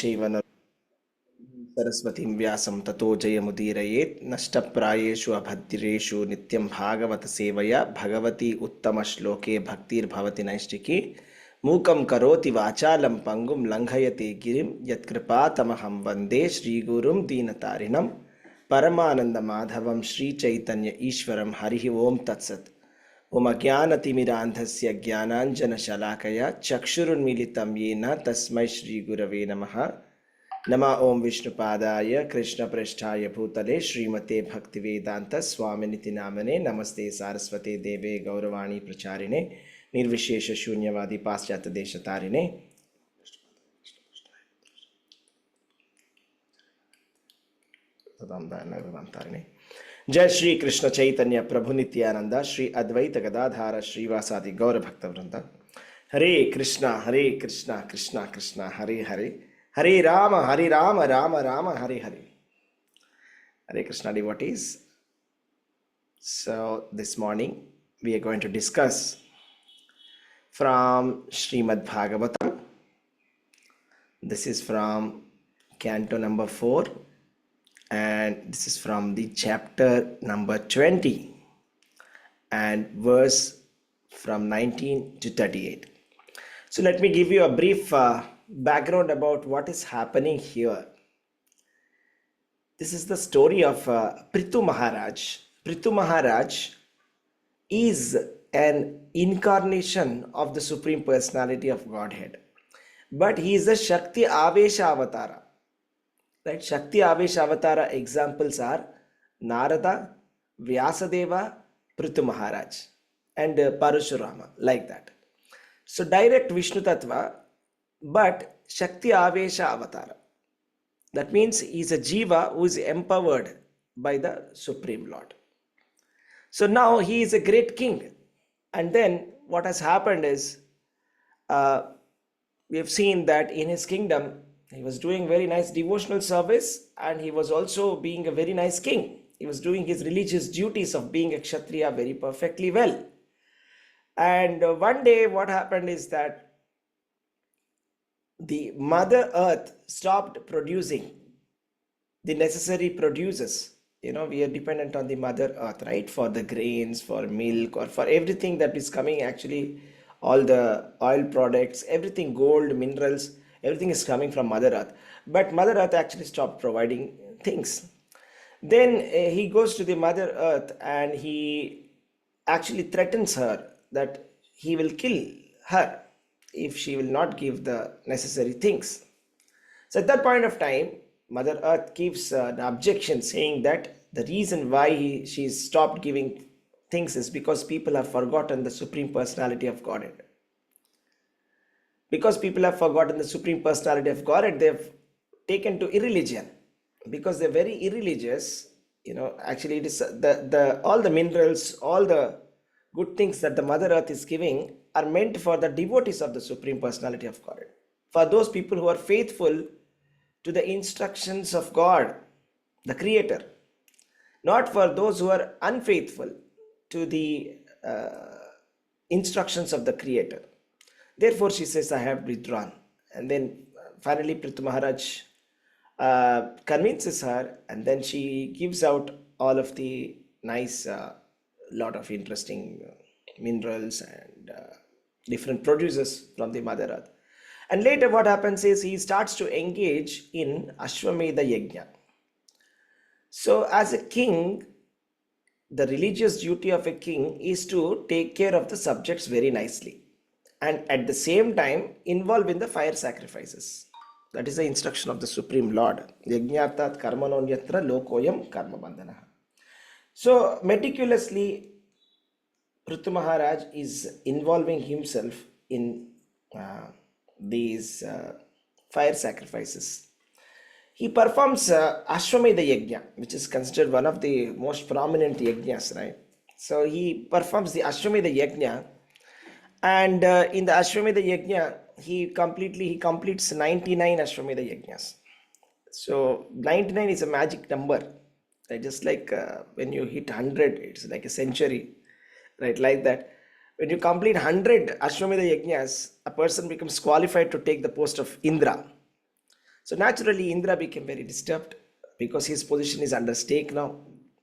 चैव सरस्वतीं व्यासं ततो जयमुदीरयेत् नष्टप्रायेषु अभद्रेषु नित्यं भागवत सेवया भगवती उत्तमश्लोके भक्तिर्भवति नैष्टिकी मूकं करोति वाचालं पंगुं लंघयते गिरिं यत्कृपातमहं वन्दे श्रीगुरुं दीनतारिणं परमानन्दमाधवं श्रीचैतन्य ईश्वरं हरिः ओं तत्सत्। ओम अज्ञानतिमिरान्धस्य ज्ञानाञ्जनशलाकया चक्षुरुन्मीलितं येन तस्मै श्रीगुरवे नमः। नमः ओं विष्णुपादाय कृष्णप्रेष्ठाय भूतले श्रीमते भक्तिवेदांत स्वामिनिति नामने नमस्ते सारस्वते देवे गौरवाणी प्रचारिणे निर्विशेष शून्यवादी पाश्चात्य देशतारिणे जय श्री कृष्ण चैतन्य प्रभु नित्यानंद श्री अद्वैत गदाधार श्रीवासादि गौर भक्तवृंद। हरे कृष्णा कृष्णा कृष्णा हरे हरे, हरे Ram Ram Ram Hare Hare. Hare Krishna devotees. So this morning we are going to discuss from Srimad Bhagavatam. This is from Canto number 4 and this is from the chapter number 20 and verse from 19 to 38. So let me give you a brief background about what is happening here. This is the story of Prithu Maharaj. Prithu Maharaj is an incarnation of the Supreme Personality of Godhead, but he is a Shakti Avesha Avatara. Right? Shakti Avesha Avatara examples are Narada, Vyasadeva, Prithu Maharaj, and Parashurama, like that. So direct Vishnu Tattva, but Shakti Avesha Avatara. That means he is a Jiva who is empowered by the Supreme Lord. So now he is a great king. And then what has happened is, we have seen that in his kingdom, he was doing very nice devotional service and he was also being a very nice king. He was doing his religious duties of being a Kshatriya very perfectly well. And one day what happened is that the Mother Earth stopped producing the necessary produces. We are dependent on the Mother Earth, right? For the grains, for milk, or for everything that is coming, actually, all the oil products, everything, gold, minerals, everything is coming from Mother Earth. But Mother Earth actually stopped providing things. Then he goes to the Mother Earth and he actually threatens her that he will kill her if she will not give the necessary things. So at that point of time, Mother Earth gives an objection saying that the reason why she stopped giving things is because people have forgotten the Supreme Personality of Godhead. Because people have forgotten the Supreme Personality of Godhead, they have taken to irreligion. Because they're very irreligious, actually it is all the minerals, all the good things that the Mother Earth is giving are meant for the devotees of the Supreme Personality of Godhead. For those people who are faithful to the instructions of God, the Creator. Not for those who are unfaithful to the instructions of the Creator. Therefore, she says, I have withdrawn. And then finally, Prithu Maharaj convinces her, and then she gives out all of the nice, lot of interesting minerals and different produces from the Mother Earth. And later what happens is he starts to engage in Ashwamedha Yajna. So as a king, the religious duty of a king is to take care of the subjects very nicely. And at the same time, involve in the fire sacrifices. That is the instruction of the Supreme Lord. Yajnyatat karmanonyatra lokoyam karma bandhana. So meticulously, Prithu Maharaj is involving himself in these fire sacrifices. He performs Ashwamedha Yajna, which is considered one of the most prominent yajnas, right? So he performs the Ashwamedha Yajna, and in the Ashwamedha Yajna, he completes 99 Ashwamedha Yajnas. So 99 is a magic number, right? Just like when you hit 100, it's like a century, right? Like that. When you complete 100 Ashwamedha Yajnas, a person becomes qualified to take the post of Indra. So naturally, Indra became very disturbed because his position is under stake now.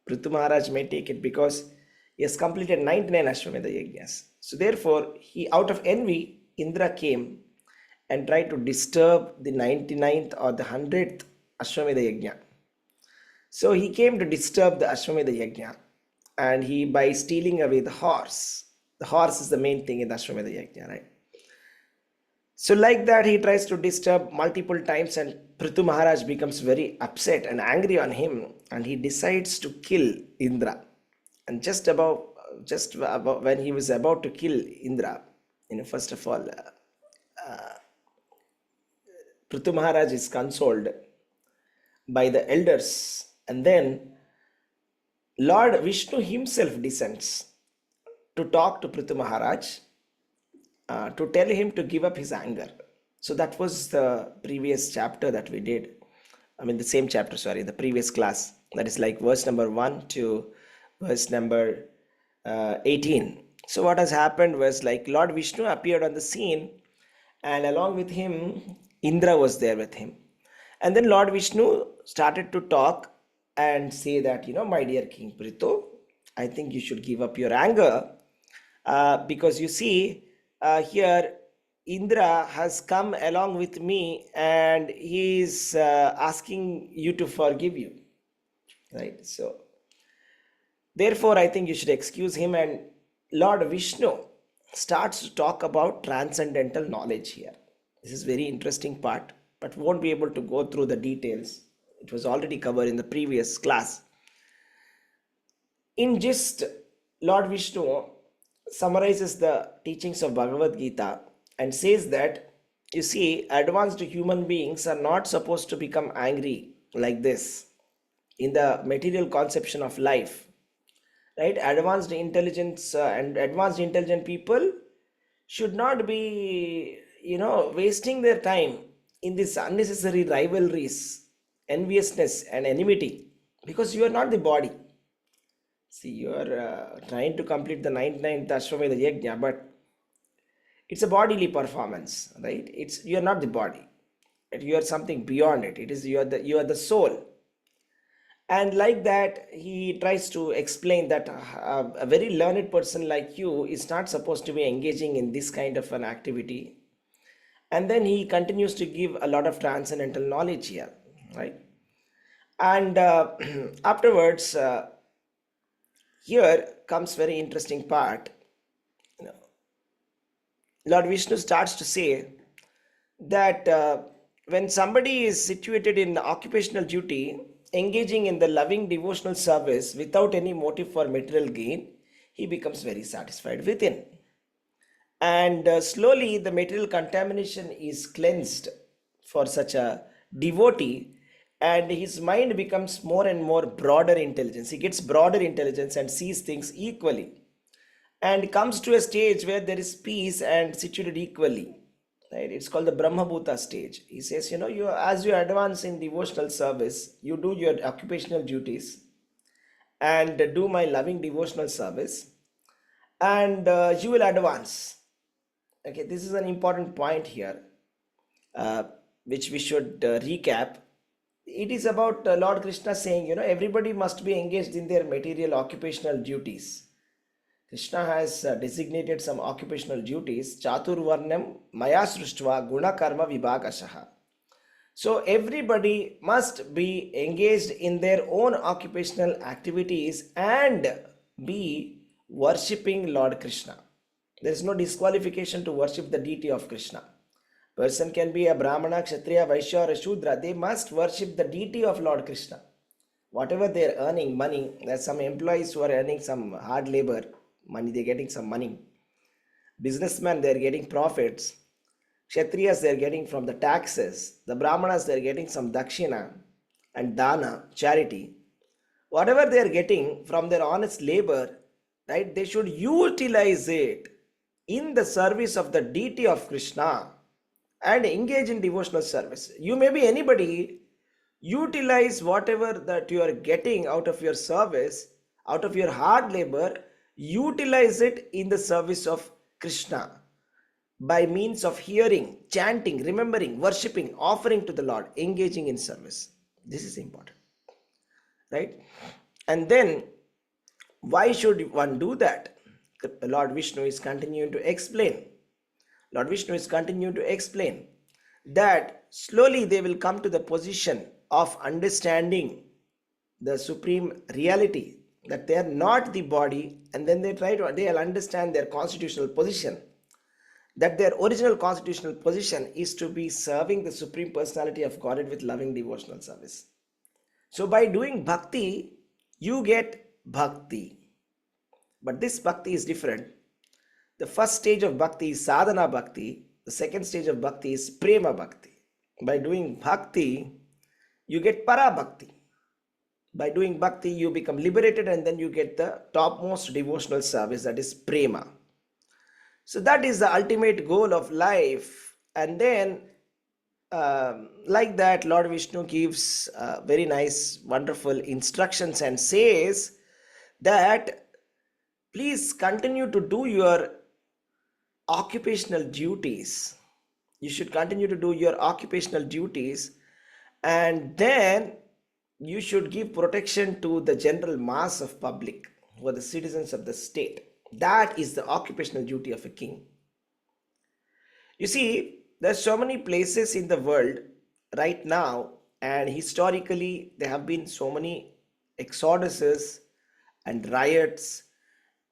Prithu Maharaj may take it because he has completed 99 Ashwamedha Yajnas. So therefore, out of envy, Indra came and tried to disturb the 99th or the 100th Ashwamedha Yajna. So he came to disturb the Ashwamedha Yajna, and he, by stealing away the horse is the main thing in the Ashwamedha Yajna, right? So like that, he tries to disturb multiple times, and Prithu Maharaj becomes very upset and angry on him, and he decides to kill Indra. And just about when he was about to kill Indra, first of all, Prithu Maharaj is consoled by the elders, and then Lord Vishnu himself descends to talk to Prithu Maharaj, to tell him to give up his anger. So that was the previous chapter that we did. I mean, the same chapter, sorry, the previous class. That is like verse number 1 to verse number 18. So what has happened was, like, Lord Vishnu appeared on the scene, and along with him, Indra was there with him. And then Lord Vishnu started to talk and say that, my dear King Prithu, I think you should give up your anger, because you see, here Indra has come along with me, and he is asking you to forgive you, right? So therefore, I think you should excuse him. And Lord Vishnu starts to talk about transcendental knowledge here. This is very interesting part, but won't be able to go through the details. It was already covered in the previous class. In gist, Lord Vishnu summarizes the teachings of Bhagavad Gita and says that, you see, advanced human beings are not supposed to become angry like this in the material conception of life, right? Advanced intelligence and advanced intelligent people should not be, wasting their time in this unnecessary rivalries, enviousness, and enmity, because you are not the body. See, you are trying to complete the 99th Ashwamedha Yajna, but it's a bodily performance, right? You are not the body. You are something beyond it. It is you are the soul. And like that, he tries to explain that a very learned person like you is not supposed to be engaging in this kind of an activity. And then he continues to give a lot of transcendental knowledge here, right? And afterwards, here comes very interesting part. Lord Vishnu starts to say that when somebody is situated in occupational duty, engaging in the loving devotional service without any motive for material gain, he becomes very satisfied within. And slowly the material contamination is cleansed for such a devotee, and his mind becomes more and more broader intelligence. He gets broader intelligence and sees things equally, and comes to a stage where there is peace and situated equally, right? It's called the Brahma Bhuta stage. He says, as you advance in devotional service, you do your occupational duties and do my loving devotional service, and you will advance. Okay, this is an important point here, which we should recap. It is about Lord Krishna saying, everybody must be engaged in their material occupational duties. Krishna has designated some occupational duties. Chaturvarnam maya srishtva guna karma vibhagashaha. So everybody must be engaged in their own occupational activities and be worshipping Lord Krishna. There is no disqualification to worship the deity of Krishna. Person can be a Brahmana, Kshatriya, Vaishya, or a Shudra. They must worship the deity of Lord Krishna. Whatever they are earning money, there are some employees who are earning some hard labor money, they're getting some money. Businessmen, they're getting profits. Kshatriyas, they're getting from the taxes. The Brahmanas, they're getting some dakshina and dana, charity. Whatever they're getting from their honest labor, right, they should utilize it in the service of the deity of Krishna and engage in devotional service. You may be anybody. Utilize whatever that you are getting out of your service, out of your hard labor, utilize it in the service of Krishna. by means of hearing, chanting, remembering, worshipping, offering to the Lord, engaging in service. This is important, right? And then, why should one do that? The Lord Vishnu is continuing to explain. Lord Vishnu is continuing to explain that slowly they will come to the position of understanding the supreme reality, that they are not the body, and then they'll understand their constitutional position, that their original constitutional position is to be serving the supreme personality of Godhead with loving devotional service. So by doing bhakti, you get bhakti. But this bhakti is different. The first stage of bhakti is sadhana bhakti. The second stage of bhakti is prema bhakti. By doing bhakti, you get para bhakti. By doing bhakti, you become liberated, and then you get the topmost devotional service, that is prema. So that is the ultimate goal of life. And then like that, Lord Vishnu gives very nice, wonderful instructions and says that please continue to do your occupational duties. You should continue to do your occupational duties, and then you should give protection to the general mass of public, who are the citizens of the state. That is the occupational duty of a king. You see, there's so many places in the world right now, and historically there have been so many exoduses and riots,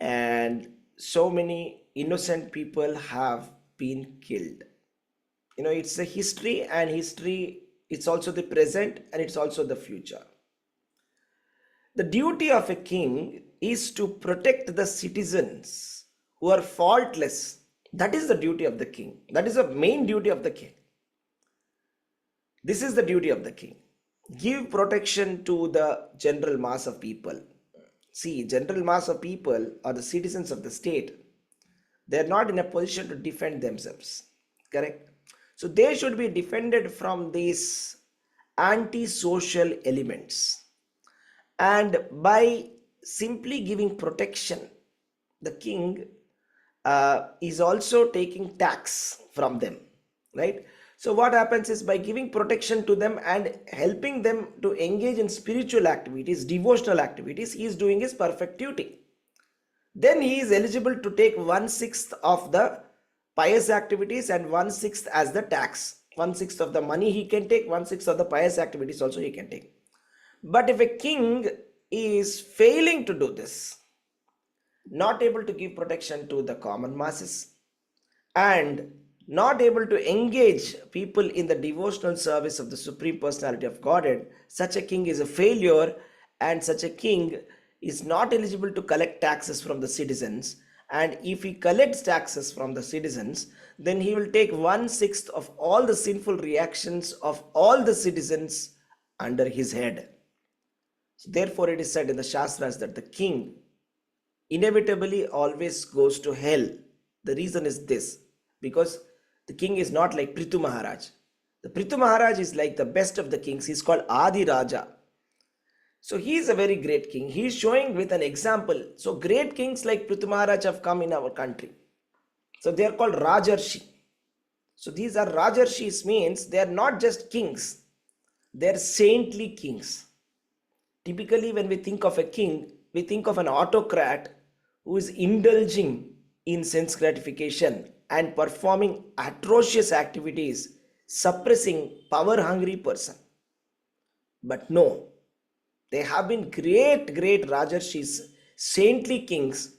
and so many innocent people have been killed. It's a history, and history, it's also the present and it's also the future. The duty of a king is to protect the citizens who are faultless. That is the duty of the king. That is the main duty of the king. This is the duty of the king. Give protection to the general mass of people. See, general mass of people are the citizens of the state. They are not in a position to defend themselves. Correct? So they should be defended from these anti-social elements. And by simply giving protection, the king is also taking tax from them, right? So what happens is, by giving protection to them and helping them to engage in spiritual activities, devotional activities, he is doing his perfect duty. Then he is eligible to take 1/6 of the pious activities and 1/6 as the tax. 1/6 of the money he can take, 1/6 of the pious activities also he can take. But if a king is failing to do this, not able to give protection to the common masses, and not able to engage people in the devotional service of the Supreme Personality of Godhead, such a king is a failure, and such a king is not eligible to collect taxes from the citizens. And if he collects taxes from the citizens, then he will take 1/6 of all the sinful reactions of all the citizens under his head. So therefore, it is said in the Shastras that the king inevitably always goes to hell. The reason is this: because the king is not like Prithu Maharaj. The Prithu Maharaj is like the best of the kings. He's called Adi Raja. So he is a very great king. He is showing with an example. So great kings like Prithu Maharaj have come in our country. So they are called Rajarshi. So these are Rajarshis, means they are not just kings. They are saintly kings. Typically, when we think of a king, we think of an autocrat who is indulging in sense gratification and performing atrocious activities, suppressing power-hungry person. But no, they have been great Rajarshis, saintly kings.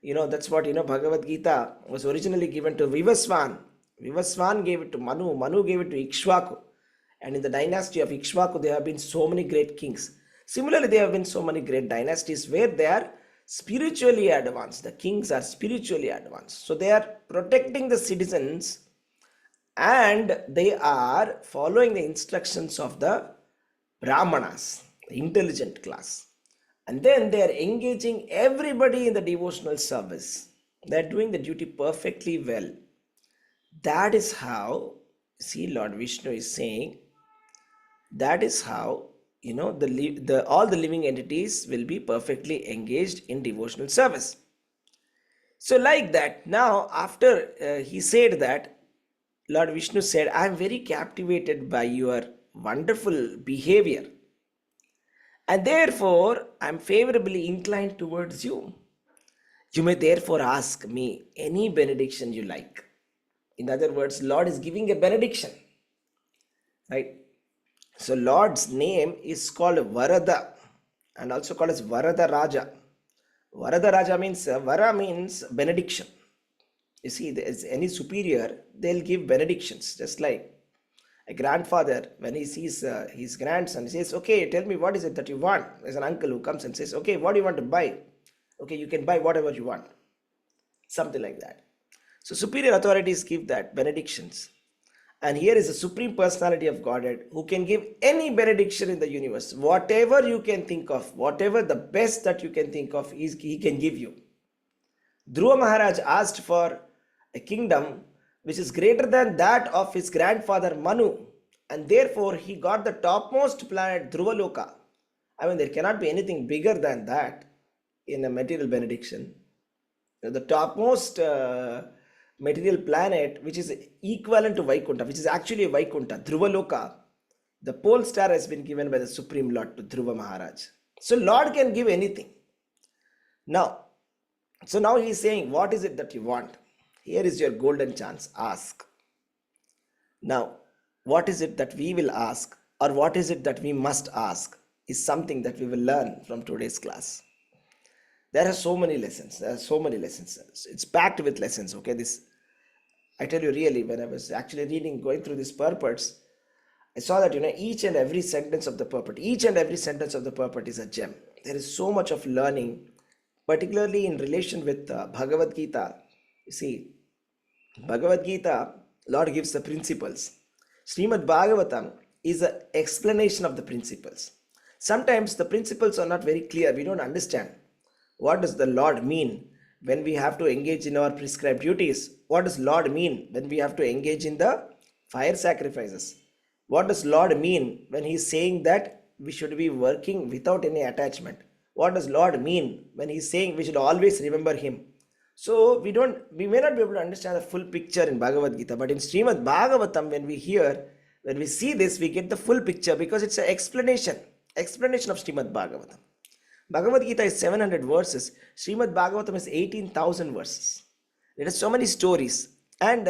That's what, Bhagavad Gita was originally given to Vivaswan. Vivaswan gave it to Manu. Manu gave it to Ikshvaku. And in the dynasty of Ikshvaku, there have been so many great kings. Similarly, there have been so many great dynasties where they are spiritually advanced. The kings are spiritually advanced. So they are protecting the citizens, and they are following the instructions of the Brahmanas, the intelligent class. And then they are engaging everybody in the devotional service. They are doing the duty perfectly well. That is how, see, Lord Vishnu is saying, that is how all the living entities will be perfectly engaged in devotional service. So, like that, now after he said that, Lord Vishnu said, I am very captivated by your wonderful behavior, and therefore I am favorably inclined towards you. You may therefore ask me any benediction you like. In other words, Lord is giving a benediction, right? So, Lord's name is called Varada and also called as Varada Raja. Varada Raja means, Vara means benediction. You see, there's any superior, they'll give benedictions, just like a grandfather, when he sees his grandson, he says, okay, tell me what is it that you want. There's an uncle who comes and says, okay, what do you want to buy? Okay, you can buy whatever you want. Something like that. So superior authorities give that benedictions. And here is the Supreme Personality of Godhead who can give any benediction in the universe. Whatever you can think of, whatever the best that you can think of, he can give you. Dhruva Maharaj asked for a kingdom which is greater than that of his grandfather Manu, and therefore he got the topmost planet Dhruvaloka. I mean, there cannot be anything bigger than that in a material benediction. The topmost material planet, which is equivalent to Vaikuntha, which is actually a Vaikuntha, Dhruvaloka, the pole star has been given by the Supreme Lord to Dhruva Maharaj. So Lord can give anything. Now, so now he is saying, what is it that you want? Here is your golden chance. Ask. Now, what is it that we will ask, or what is it that we must ask, is something that we will learn from today's class. There are so many lessons. There are so many lessons. It's packed with lessons. Okay, this, I tell you really, when I was actually reading, going through these purports, I saw that each and every sentence of the purport, is a gem. There is so much of learning, particularly in relation with Bhagavad Gita. You see, Bhagavad Gita, Lord gives the principles. Srimad Bhagavatam is an explanation of the principles. Sometimes the principles are not very clear. We don't understand. What does the Lord mean when we have to engage in our prescribed duties? What does Lord mean when we have to engage in the fire sacrifices? What does Lord mean when He is saying that we should be working without any attachment? What does Lord mean when He is saying we should always remember Him? So we may not be able to understand the full picture in Bhagavad Gita, but in Srimad Bhagavatam, when we see this, we get the full picture because it's an explanation of Srimad Bhagavatam. Bhagavad Gita is 700 verses. Srimad Bhagavatam is 18,000 verses. There are so many stories and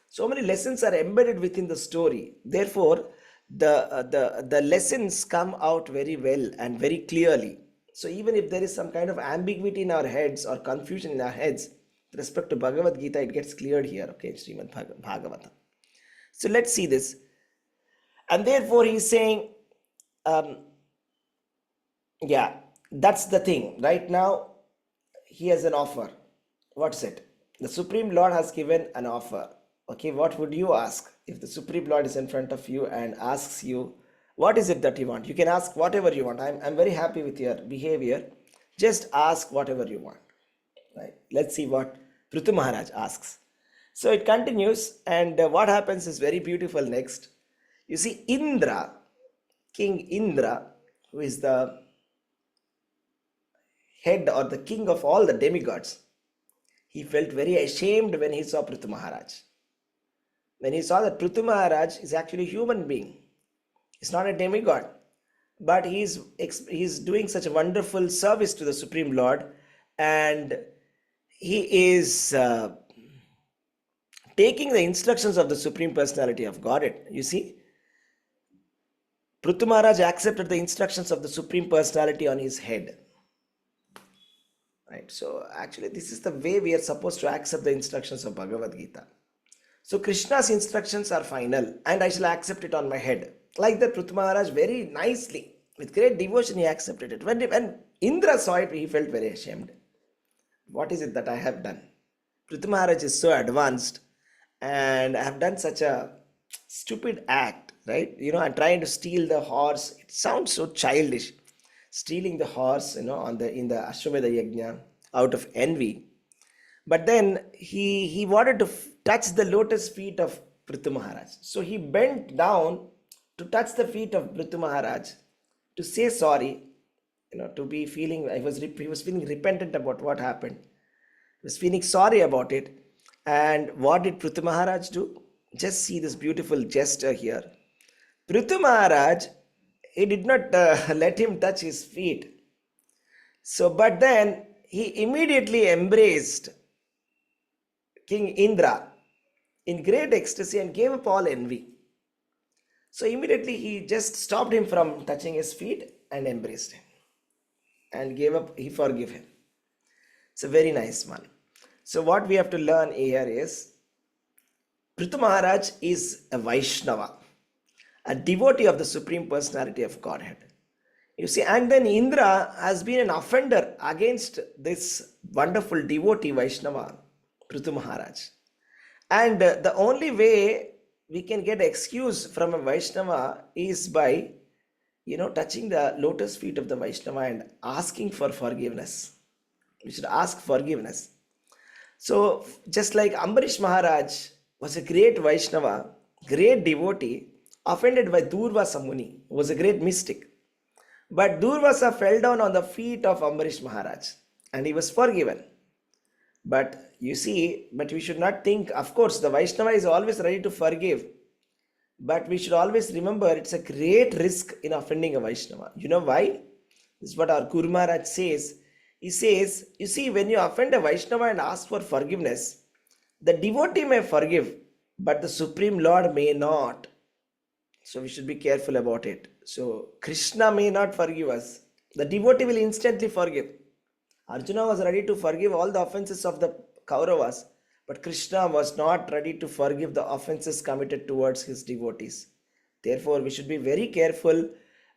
so many lessons are embedded within the story. Therefore, the lessons come out very well and very clearly. So even if there is some kind of ambiguity in our heads or confusion in our heads with respect to Bhagavad Gita, it gets cleared here, okay, Srimad Bhagavatam. So let's see this. And therefore he's saying, yeah, that's the thing. Right now, he has an offer. What's it? The Supreme Lord has given an offer. Okay, what would you ask if the Supreme Lord is in front of you and asks you, what is it that you want? You can ask whatever you want. I'm very happy with your behavior. Just ask whatever you want. Right? Let's see what Prithu Maharaj asks. So it continues, and what happens is very beautiful next. You see, Indra, King Indra, who is the head or the king of all the demigods, he felt very ashamed when he saw Prithu Maharaj. When he saw that Prithu Maharaj is actually a human being, he's not a demigod, but he's doing such a wonderful service to the Supreme Lord, and he is taking the instructions of the Supreme Personality of Godhead. You see, Prithu Maharaj accepted the instructions of the Supreme Personality on his head. Right? So actually this is the way we are supposed to accept the instructions of Bhagavad Gita. So Krishna's instructions are final and I shall accept it on my head. Like that, Prithu Maharaj very nicely, with great devotion, he accepted it. When Indra saw it, he felt very ashamed. What is it that I have done? Prithu Maharaj is so advanced and I have done such a stupid act, right? I'm trying to steal the horse. It sounds so childish. Stealing the horse, in the Ashwamedha Yajna out of envy. But then he wanted to touch the lotus feet of Prithu Maharaj. So he bent down to touch the feet of Prithu Maharaj to say sorry, to be feeling, he was feeling repentant about what happened. Was feeling sorry about it. And what did Prithu Maharaj do? Just see this beautiful gesture here. Prithu Maharaj, he did not let him touch his feet. So, but then he immediately embraced King Indra in great ecstasy and gave up all envy. So immediately he just stopped him from touching his feet and embraced him and gave up, he forgave him. It's a very nice one. So what we have to learn here is Prithu Maharaj is a Vaishnava, a devotee of the Supreme Personality of Godhead. You see, and then Indra has been an offender against this wonderful devotee Vaishnava, Prithu Maharaj. And the only way we can get excuse from a Vaishnava is by, touching the lotus feet of the Vaishnava and asking for forgiveness. We should ask forgiveness. So, just like Ambarish Maharaj was a great Vaishnava, great devotee, offended by Durvasa Muni, who was a great mystic. But Durvasa fell down on the feet of Ambarish Maharaj and he was forgiven. But you see, but we should not think, of course, the Vaishnava is always ready to forgive. But we should always remember it's a great risk in offending a Vaishnava. You know why? This is what our Guru Maharaj says. He says, you see, when you offend a Vaishnava and ask for forgiveness, the devotee may forgive, but the Supreme Lord may not. So we should be careful about it. So Krishna may not forgive us. The devotee will instantly forgive. Arjuna was ready to forgive all the offenses of the Kauravas, but Krishna was not ready to forgive the offenses committed towards his devotees. Therefore, we should be very careful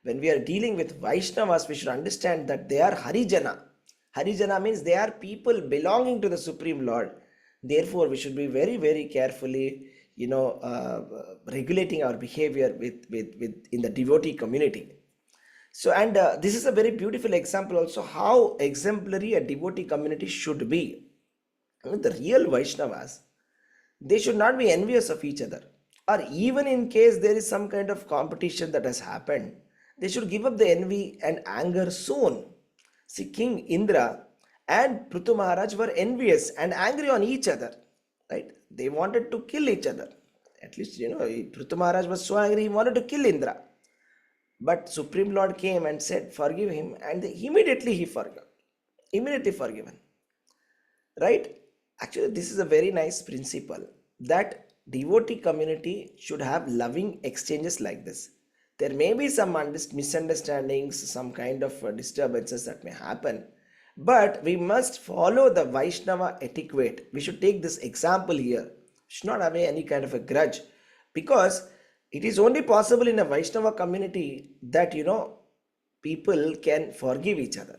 when we are dealing with Vaishnavas. We should understand that they are Harijana. Harijana means they are people belonging to the Supreme Lord. Therefore, we should be very, very carefully, regulating our behavior with in the devotee community. So, and this is a very beautiful example also how exemplary a devotee community should be. The real Vaishnavas, they should not be envious of each other. Or even in case there is some kind of competition that has happened, they should give up the envy and anger soon. See, King Indra and Prithu Maharaj were envious and angry on each other. Right? They wanted to kill each other. At least, Prithu Maharaj was so angry, he wanted to kill Indra. But Supreme Lord came and said, forgive him, and immediately he forgave. Immediately forgiven. Right? Actually, this is a very nice principle that devotee community should have loving exchanges like this. There may be some misunderstandings, some kind of disturbances that may happen, but we must follow the Vaishnava etiquette. We should take this example here. We should not have any kind of a grudge, because it is only possible in a Vaishnava community that, people can forgive each other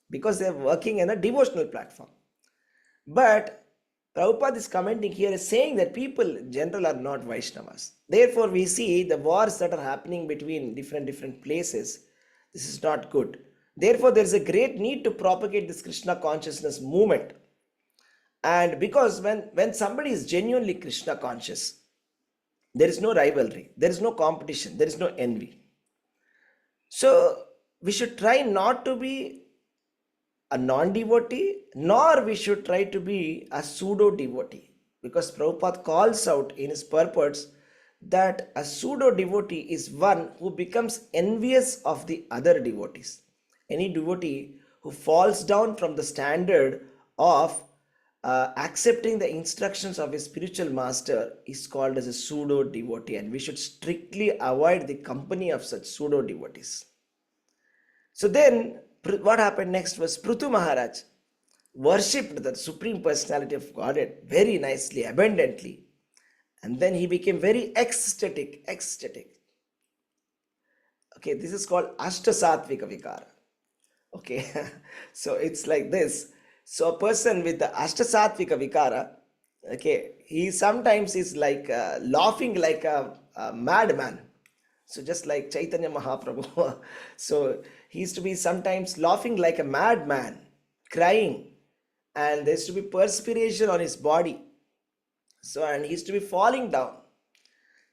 because they are working in a devotional platform. But Prabhupada is commenting here is saying that people in general are not Vaishnavas. Therefore, we see the wars that are happening between different places. This is not good. Therefore, there is a great need to propagate this Krishna consciousness movement. And because when somebody is genuinely Krishna conscious, there is no rivalry, there is no competition, there is no envy. So we should try not to be a non-devotee, nor we should try to be a pseudo-devotee. Because Prabhupada calls out in his purports that a pseudo-devotee is one who becomes envious of the other devotees. Any devotee who falls down from the standard of accepting the instructions of his spiritual master is called as a pseudo-devotee, and we should strictly avoid the company of such pseudo-devotees. So then, what happened next was Prithu Maharaj worshipped the Supreme Personality of Godhead very nicely, abundantly. And then he became very ecstatic. Okay, this is called Ashtasatvika Vikara. Okay, so it's like this. So a person with the Ashtasatvika Vikara, okay, he sometimes is like laughing like a madman. So just like Chaitanya Mahaprabhu. So he used to be sometimes laughing like a madman, crying, and there used to be perspiration on his body. So, and he used to be falling down.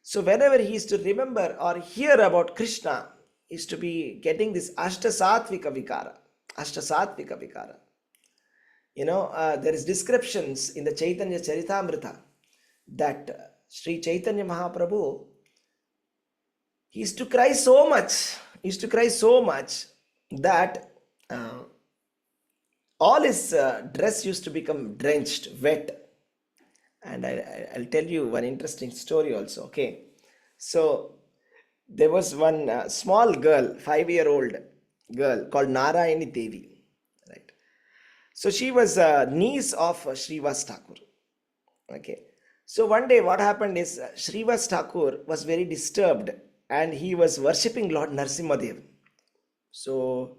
So whenever he used to remember or hear about Krishna, he used to be getting this Ashtasatvika Vikara. Ashtasatvika Vikara. There is descriptions in the Chaitanya Charitamrita that Sri Chaitanya Mahaprabhu, he used to cry so much, that uh, all his dress used to become drenched, wet. And I'll tell you one interesting story also. Okay, so there was one small girl, 5-year-old girl called Narayani Devi, right? So she was a niece of Srivas Thakur. Okay, so one day what happened is Srivas Thakur was very disturbed and he was worshipping Lord Narsimhadev. So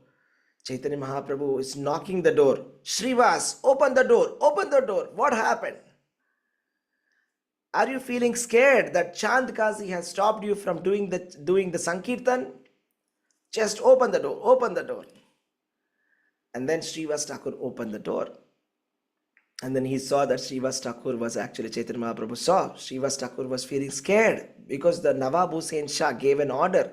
Chaitanya Mahaprabhu is knocking the door. Srivas, open the door, open the door. What happened? Are you feeling scared that Chand Kazi has stopped you from doing the Sankirtan? Just open the door, open the door. And then Srivas Thakur opened the door. And then he saw that Srivas Thakur was actually, Chaitanya Mahaprabhu saw Srivas Thakur was feeling scared because the Nawab Hussain Shah gave an order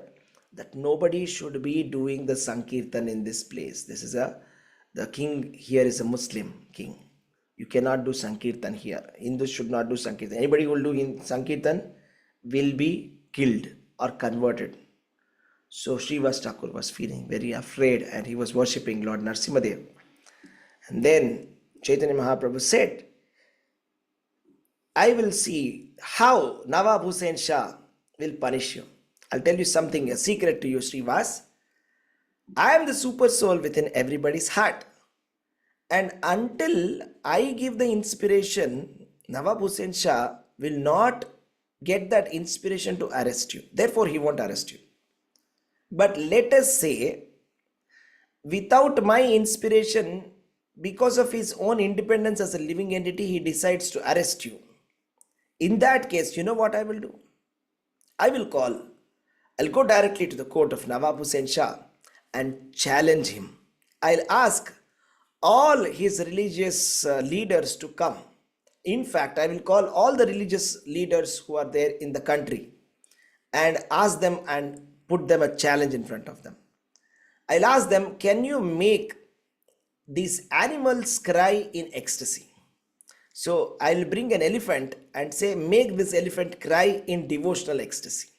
that nobody should be doing the Sankirtan in this place. The king here is a Muslim king. You cannot do Sankirtan here. Hindus should not do Sankirtan. Anybody who will do Sankirtan will be killed or converted. So Srivas Thakur was feeling very afraid and he was worshipping Lord Narsimhadev. And then Chaitanya Mahaprabhu said, I will see how Nawab Hussain Shah will punish you. I'll tell you something, a secret to you, Srivas. I am the super soul within everybody's heart. And until I give the inspiration, Nawab Hussain Shah will not get that inspiration to arrest you. Therefore, he won't arrest you. But let us say, without my inspiration, because of his own independence as a living entity, he decides to arrest you. In that case, you know what I will do? I'll go directly to the court of Nawab Hussain Shah and challenge him. I'll ask all his religious leaders to come. In fact, I will call all the religious leaders who are there in the country and ask them and put them a challenge in front of them. I'll ask them, can you make these animals cry in ecstasy? So I'll bring an elephant and say, make this elephant cry in devotional ecstasy.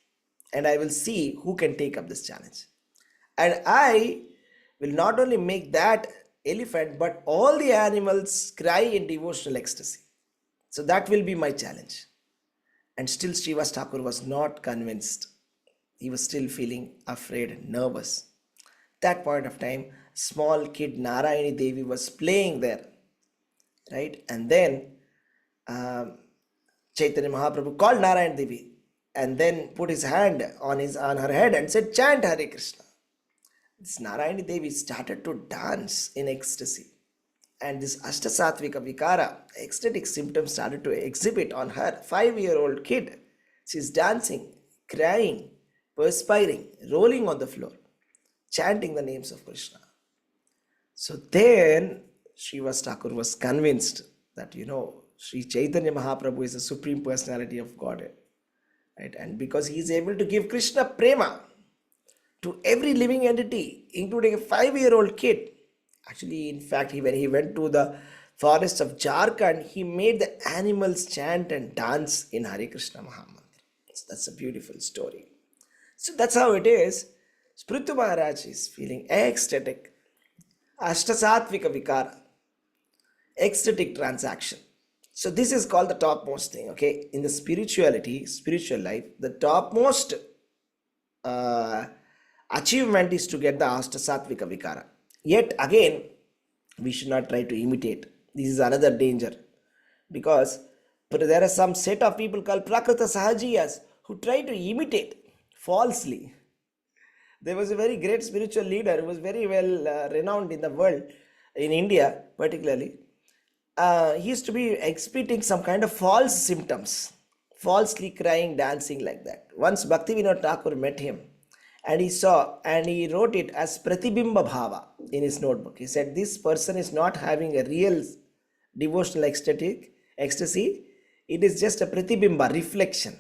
And I will see who can take up this challenge. And I will not only make that elephant, but all the animals cry in devotional ecstasy. So that will be my challenge. And still Srivas Thakur was not convinced. He was still feeling afraid and nervous. That point of time, small kid Narayani Devi was playing there, right? And then Chaitanya Mahaprabhu called Narayani Devi and then put his hand on her head and said, chant Hare Krishna. This Narayani Devi started to dance in ecstasy. And this Ashtasatvika Vikara, ecstatic symptoms started to exhibit on her. 5-year-old kid. She's dancing, crying, perspiring, rolling on the floor, chanting the names of Krishna. So then Srivas Thakur was convinced that, Sri Chaitanya Mahaprabhu is the Supreme Personality of Godhead. Right? And because he is able to give Krishna prema to every living entity, including a 5-year-old kid. Actually, in fact, when he went to the forests of Jharkhand, he made the animals chant and dance in Hare Krishna Mahamantra. So that's a beautiful story. So that's how it is. Sprithu Maharaj is feeling ecstatic. Ashtasatvika Vikara. Ecstatic transaction. So this is called the topmost thing, okay? In the spiritual life, the topmost achievement is to get the Ashtasatvika Vikara. Yet again, we should not try to imitate. This is another danger. Because there are some set of people called Prakrita Sahajiyas who try to imitate falsely. There was a very great spiritual leader who was very well renowned in the world, in India particularly. He used to be exhibiting some kind of false symptoms, falsely crying, dancing like that. Once Bhaktivinoda Thakur met him and he wrote it as Pratibimba Bhava in his notebook. He said, this person is not having a real devotional ecstasy. It is just a Pratibimba, reflection.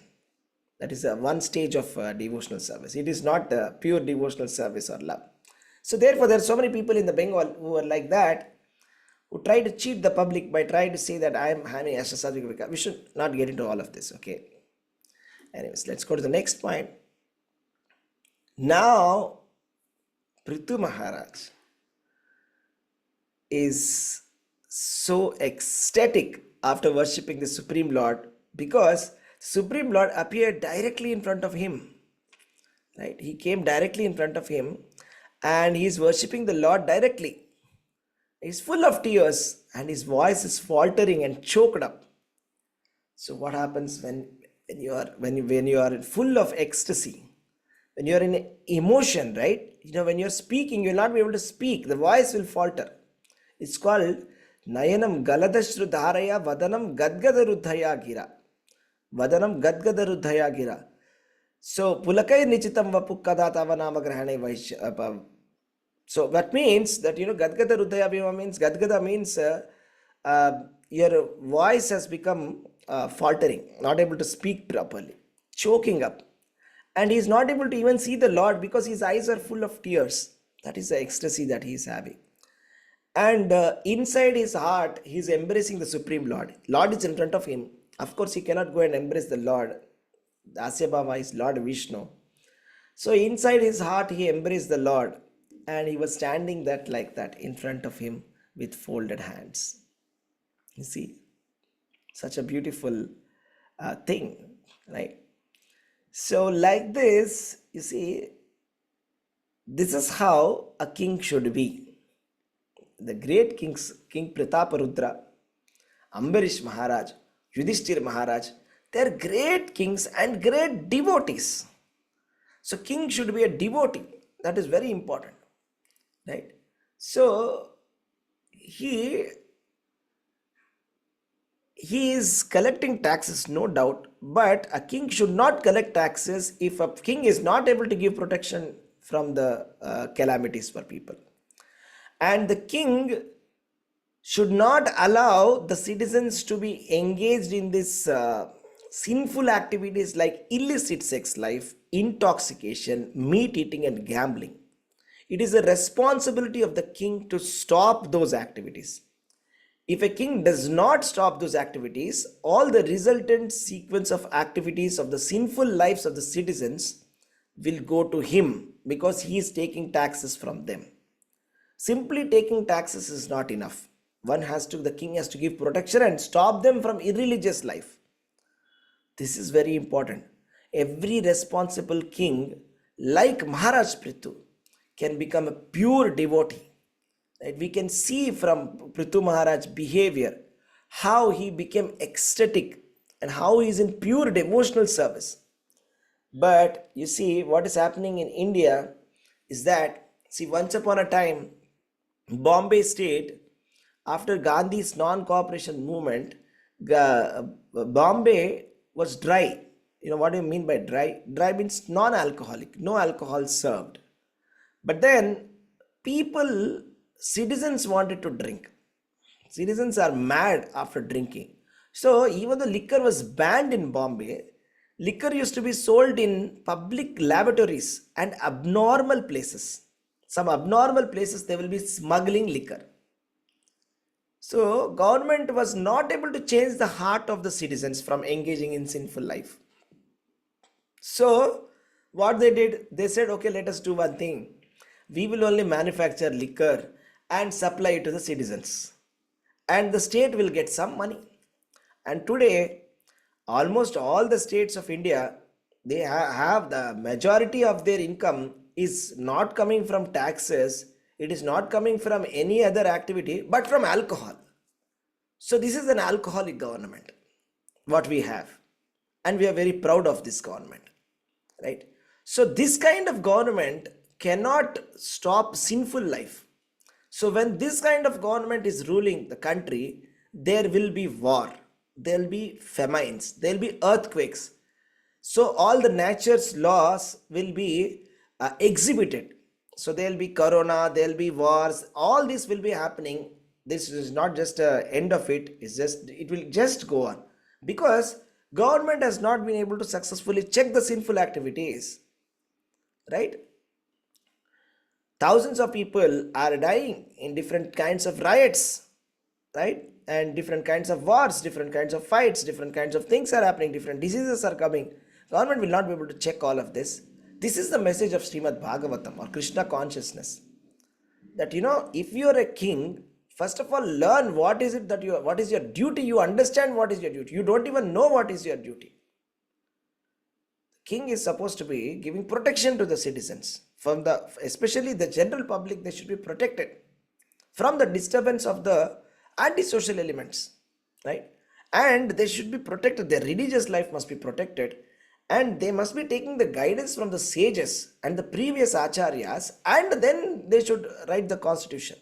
That is one stage of devotional service. It is not pure devotional service or love. So therefore, there are so many people in the Bengal who are like that, who try to cheat the public by trying to say that I am having Ashtasattvic. We should not get into all of this, okay? Anyways, let's go to the next point. Now, Prithu Maharaj is so ecstatic after worshipping the Supreme Lord because Supreme Lord appeared directly in front of him. Right? He came directly in front of him and he is worshipping the Lord directly. He's full of tears and his voice is faltering and choked up. So what happens when you are full of ecstasy? When you are in emotion, right? When you're speaking, you'll not be able to speak. The voice will falter. It's called Nayanam Galadashruddharaya Vadanam Gadgadaruddhaya Gira. Vadanam Gadgadaruddhaya Gira. So, Pulakai Nichitam Vapukkadata Vanamagrahane Vaishya. So, that means that, Gadgada Ruddhaya Bhima means, Gadgada means your voice has become faltering, not able to speak properly, choking up. And he is not able to even see the Lord because his eyes are full of tears. That is the ecstasy that he is having. And inside his heart, he is embracing the Supreme Lord. Lord is in front of him. Of course, he cannot go and embrace the Lord. Asya Bhava is Lord Vishnu. So inside his heart, he embraced the Lord. And he was standing like that in front of him with folded hands. You see, such a beautiful thing, right? So like this, you see, this is how a king should be. The great kings, King Prataparudra, Ambarish Maharaj, Yudhishthir Maharaj, they are great kings and great devotees. So king should be a devotee. That is very important. Right? So he is collecting taxes, no doubt, but a king should not collect taxes if a king is not able to give protection from the calamities for people. And the king should not allow the citizens to be engaged in this sinful activities like illicit sex life, intoxication, meat eating and gambling. It is a responsibility of the king to stop those activities. If a king does not stop those activities, all the resultant sequence of activities of the sinful lives of the citizens will go to him because he is taking taxes from them. Simply taking taxes is not enough. The king has to give protection and stop them from irreligious life. This is very important. Every responsible king, like Maharaj Prithu, can become a pure devotee. Right? We can see from Prithu Maharaj's behavior how he became ecstatic and how he is in pure devotional service. But you see, what is happening in India is that, once upon a time, Bombay state, after Gandhi's non-cooperation movement, Bombay was dry. What do you mean by dry? Dry means non-alcoholic, no alcohol served. But then citizens wanted to drink. Citizens are mad after drinking. So even though liquor was banned in Bombay, liquor used to be sold in public lavatories and abnormal places. Some abnormal places they will be smuggling liquor. So government was not able to change the heart of the citizens from engaging in sinful life. So what they did, they said, okay, let us do one thing. We will only manufacture liquor and supply it to the citizens. And the state will get some money. And today, almost all the states of India, they have the majority of their income is not coming from taxes. It is not coming from any other activity, but from alcohol. So this is an alcoholic government, what we have. And we are very proud of this government, right? So this kind of government cannot stop sinful life. So when this kind of government is ruling the country, there will be war, there will be famines, there will be earthquakes. So all the nature's laws will be exhibited. So there will be corona, there will be wars, all this will be happening. This is not just the end of it, it will just go on. Because government has not been able to successfully check the sinful activities, right? Thousands of people are dying in different kinds of riots. right? And different kinds of wars, different kinds of fights, different kinds of things are happening, different diseases are coming. Government will not be able to check all of this. This is the message of Srimad Bhagavatam or Krishna consciousness. That if you are a king, first of all, learn what is it that what is your duty. You understand what is your duty. You don't even know what is your duty. King is supposed to be giving protection to the citizens from especially the general public. They should be protected from the disturbance of the antisocial elements, right? And they should be protected. Their religious life must be protected, and they must be taking the guidance from the sages and the previous acharyas, and then they should write the constitution.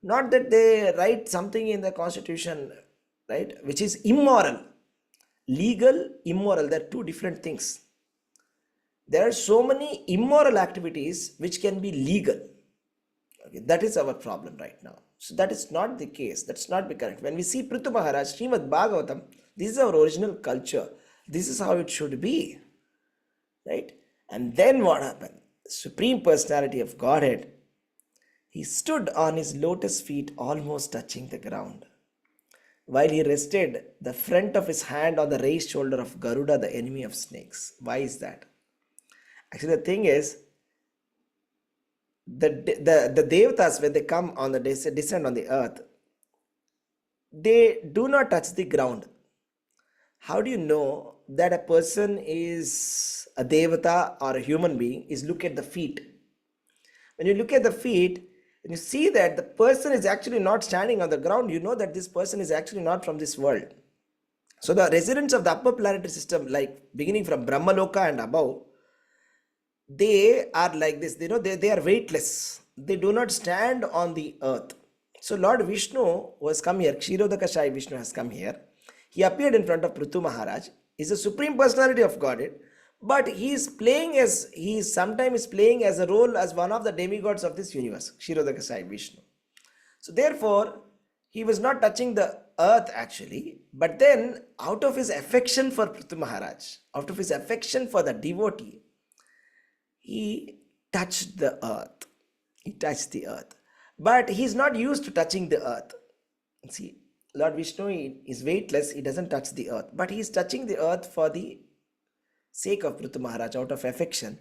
Not that they write something in the constitution, right, which is immoral. Legal, immoral, they're two different things. There are so many immoral activities which can be legal. Okay, that is our problem right now. So that is not the case. That's not be correct. When we see Prithu Maharaj, Srimad Bhagavatam, this is our original culture. This is how it should be, right? And then what happened? Supreme Personality of Godhead, he stood on his lotus feet, almost touching the ground, while he rested the front of his hand on the raised shoulder of Garuda, the enemy of snakes. Why is that? Actually, the thing is, the devatas, when they come on the descend on the earth, they do not touch the ground. How do you know that a person is a devata or a human being? Is look at the feet. When you look at the feet and you see that the person is actually not standing on the ground, you know that this person is actually not from this world. So the residents of the upper planetary system, like beginning from Brahmaloka and above, they are like this. They are weightless. They do not stand on the earth. So Lord Vishnu was come here. Kshirodakashai Vishnu has come here. He appeared in front of Prithu Maharaj. He is a Supreme Personality of Godhead, but he is sometimes playing as a role as one of the demigods of this universe, Kshirodakashai Vishnu. So therefore, he was not touching the earth actually, but then out of his affection for Prithu Maharaj, out of his affection for the devotee, he touched the earth. He touched the earth. But he is not used to touching the earth. See, Lord Vishnu is weightless. He doesn't touch the earth. But he is touching the earth for the sake of Prithu Maharaj, out of affection.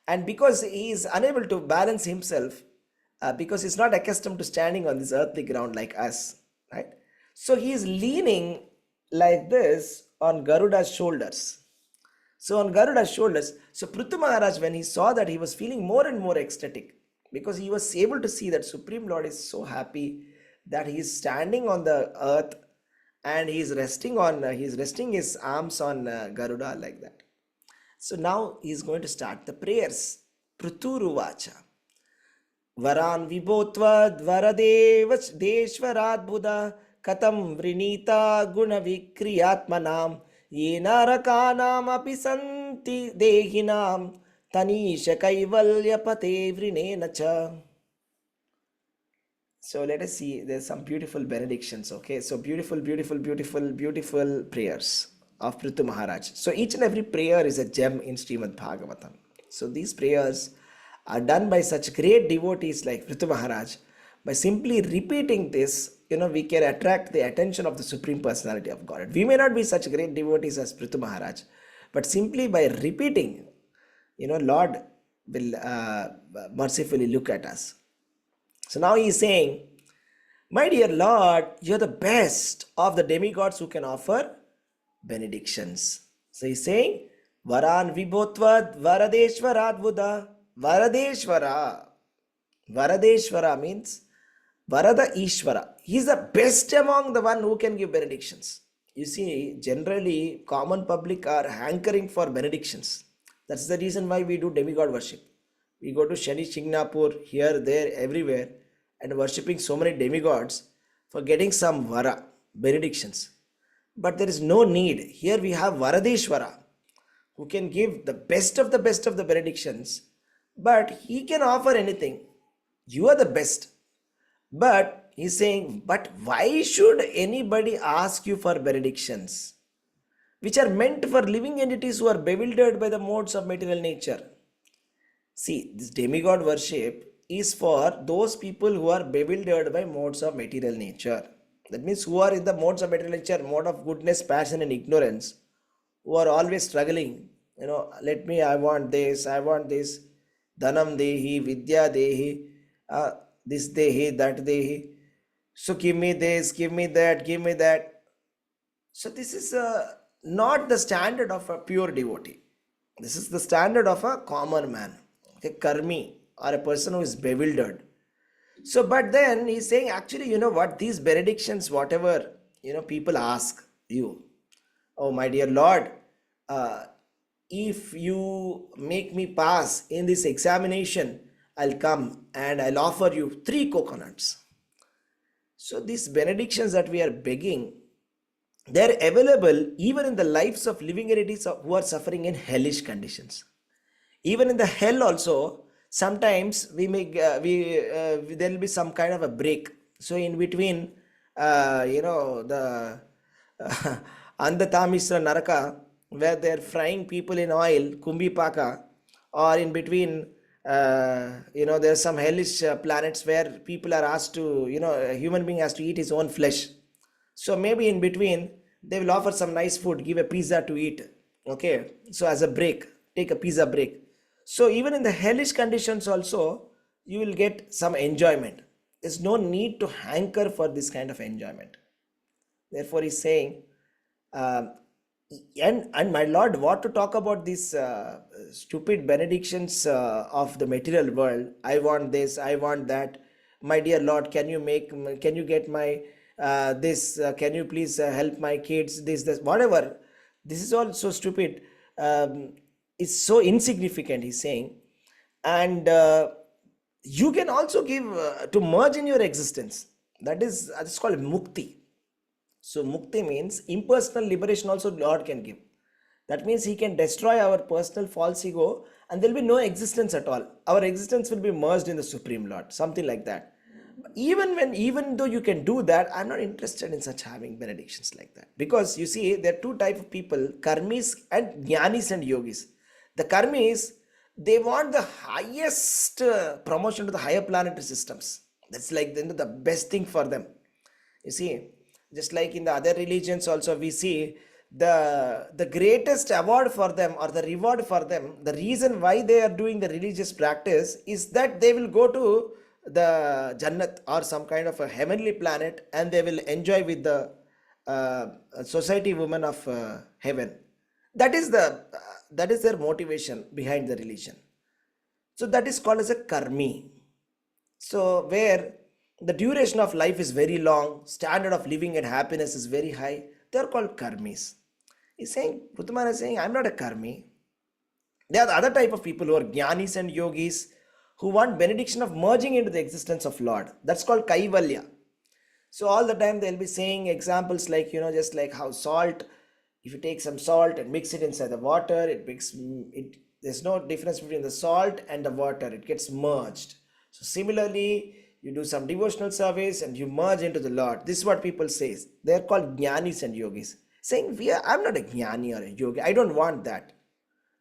And because he is unable to balance himself, because he is not accustomed to standing on this earthly ground like us, right? So he is leaning like this on Garuda's shoulders. So on Garuda's shoulders, so Prithu Maharaj, when he saw that, he was feeling more and more ecstatic, because he was able to see that Supreme Lord is so happy that he is standing on the earth and he is resting his arms on Garuda like that. So now he is going to start the prayers. Pruturuvacha Varan Vibhotvad Varadevach Deshvarad Buddha Katam Vrinita Guna Vikriyatmanam Yenarakanam Apisanti Dehinam Tanisha Kaivalya Pate Vrinenacha. So let us see, there's some beautiful benedictions, okay? So beautiful prayers of Prithu Maharaj. So each and every prayer is a gem in Srimad Bhagavatam. So these prayers are done by such great devotees like Prithu Maharaj. By simply repeating this, we can attract the attention of the Supreme Personality of God. We may not be such great devotees as Prithu Maharaj, but simply by repeating, Lord will mercifully look at us. So now he is saying, my dear Lord, you are the best of the demigods who can offer benedictions. So he is saying, Varan Vibhotvad Varadeshvarad Buddha. Varadeshvara. Varadeshvara means Varada Ishvara. He is the best among the one who can give benedictions. You see, generally, common public are hankering for benedictions. That's the reason why we do demigod worship. We go to Shani Shingnapur, here, there, everywhere, and worshipping so many demigods for getting some vara, benedictions. But there is no need. Here we have Varadeshvara, who can give the best of the benedictions, but he can offer anything. You are the best. But he's saying, but why should anybody ask you for benedictions, which are meant for living entities who are bewildered by the modes of material nature? See, this demigod worship is for those people who are bewildered by modes of material nature. That means who are in the modes of material nature, mode of goodness, passion, and ignorance, who are always struggling. Let me, I want this, I want this. Dhanam dehi, vidya dehi, uh, this dehi, that dehi. So give me this, give me that, give me that. So this is not the standard of a pure devotee. This is the standard of a common man, a karmi, or a person who is bewildered. So, but then he's saying, actually, you know what? These benedictions, whatever people ask you, oh my dear Lord, uh, if you make me pass in this examination, I'll come and I'll offer you 3 coconuts. So these benedictions that we are begging, they're available even in the lives of living entities who are suffering in hellish conditions. Even in the hell also, sometimes there will be some kind of a break. So in between, the Andatamisra Naraka, where they're frying people in oil, Kumbhipaka, or in between, there's some hellish planets where people are asked to, a human being has to eat his own flesh. So maybe in between, they will offer some nice food, give a pizza to eat. Okay, so as a break, take a pizza break. So even in the hellish conditions also, you will get some enjoyment. There's no need to hanker for this kind of enjoyment. Therefore, he's saying, uh, and my Lord, what to talk about these stupid benedictions of the material world? I want this, I want that. My dear Lord, can you get my this? Can you please help my kids? This, whatever. This is all so stupid. It's so insignificant. He's saying, and you can also give to merge in your existence. That's called mukti. So mukti means impersonal liberation also Lord can give. That means he can destroy our personal false ego and there will be no existence at all. Our existence will be merged in the Supreme Lord, something like that. Even though you can do that, I'm not interested in such having benedictions like that. Because you see, there are 2 types of people, karmis and jnanis and yogis. The karmis, they want the highest promotion to the higher planetary systems. That's like the best thing for them. You see, just like in the other religions also, we see the greatest award for them or the reward for them, the reason why they are doing the religious practice is that they will go to the Jannat or some kind of a heavenly planet and they will enjoy with the uh, society women of heaven. That is their motivation behind the religion. So that is called as a karmi. So where the duration of life is very long, standard of living and happiness is very high, they are called karmis. He's saying, Puttaman is saying, I'm not a karmi. There are the other type of people who are jnanis and yogis who want benediction of merging into the existence of Lord. That's called kaivalya. So all the time they'll be saying examples like, just like how salt, if you take some salt and mix it inside the water, there's no difference between the salt and the water. It gets merged. So similarly, you do some devotional service and you merge into the Lord. This is what people say. They're called jnanis and yogis. Saying, I'm not a jnani or a yogi. I don't want that.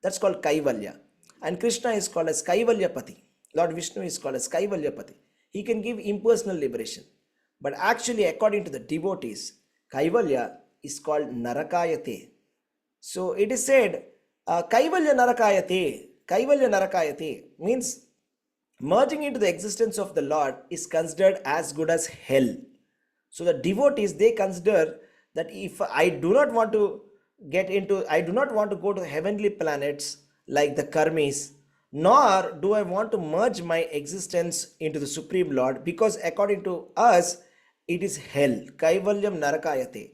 That's called kaivalya. And Krishna is called as Kaivalyapati. Lord Vishnu is called as Kaivalyapati. He can give impersonal liberation. But actually, according to the devotees, Kaivalya is called Narakayate. So it is said, Kaivalya Narakayate. Kaivalya Narakayate means merging into the existence of the Lord is considered as good as hell. So the devotees, they consider that if I do not want to go to heavenly planets like the karmis, nor do I want to merge my existence into the Supreme Lord, because according to us, it is hell. Kaivalyam narakayate.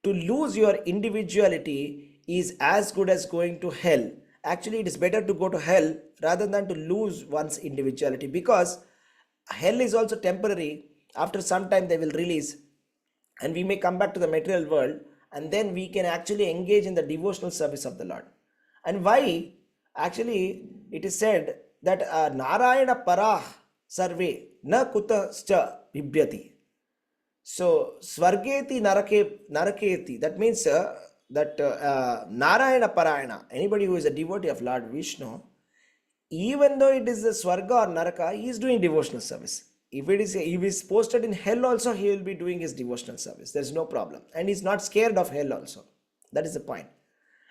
To lose your individuality is as good as going to hell. Actually, it is better to go to hell rather than to lose one's individuality, because hell is also temporary. After some time, they will release and we may come back to the material world, and then we can actually engage in the devotional service of the Lord. And why? Actually, it is said that Narayana Parah Sarve Na Kutascha Bibhyati. So Swargeti Naraketi, that means that Narayana Parayana, anybody who is a devotee of Lord Vishnu, even though it is the Swarga or Naraka, he is doing devotional service. If he's posted in hell also, he will be doing his devotional service. There's no problem. And he's not scared of hell also. That is the point.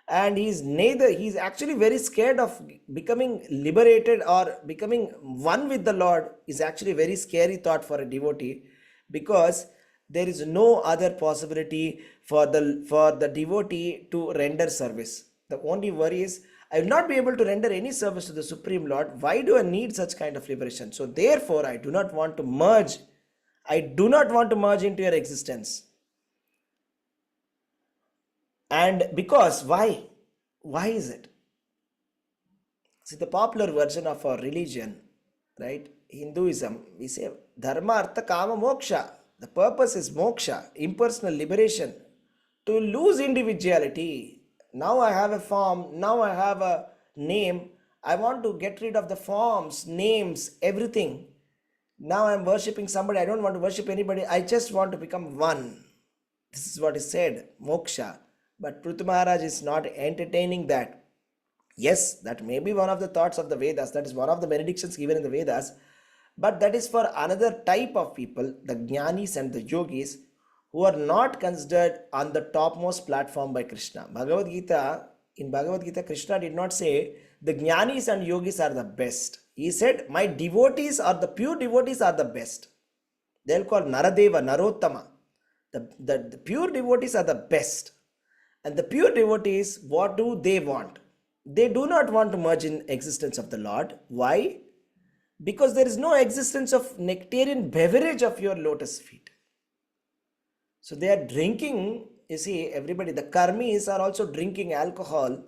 And he's actually very scared of becoming liberated or becoming one with the Lord. Is actually a very scary thought for a devotee, because there is no other possibility for the devotee to render service. The only worry is, I will not be able to render any service to the Supreme Lord. Why do I need such kind of liberation? So therefore, I do not want to merge. I do not want to merge into your existence. And because, why? Why is it? See, the popular version of our religion, right? Hinduism, we say dharma, artha, kama, moksha. The purpose is moksha, impersonal liberation, to lose individuality. Now I have a form, now I have a name. I want to get rid of the forms, names, everything. Now I'm worshipping somebody. I don't want to worship anybody. I just want to become one. This is what is said, moksha. But Prithu Maharaj is not entertaining that. Yes, that may be one of the thoughts of the Vedas. That is one of the benedictions given in the Vedas. But that is for another type of people, the Jnanis and the Yogis, who are not considered on the topmost platform by Krishna. In Bhagavad Gita, Krishna did not say the Jnanis and Yogis are the best. He said, my devotees or the pure devotees are the best. They'll call Naradeva, Narottama. The pure devotees are the best. And the pure devotees, what do they want? They do not want to merge in existence of the Lord. Why? Because there is no existence of nectarian beverage of your lotus feet. So they are drinking, you see, everybody, the karmis are also drinking alcohol,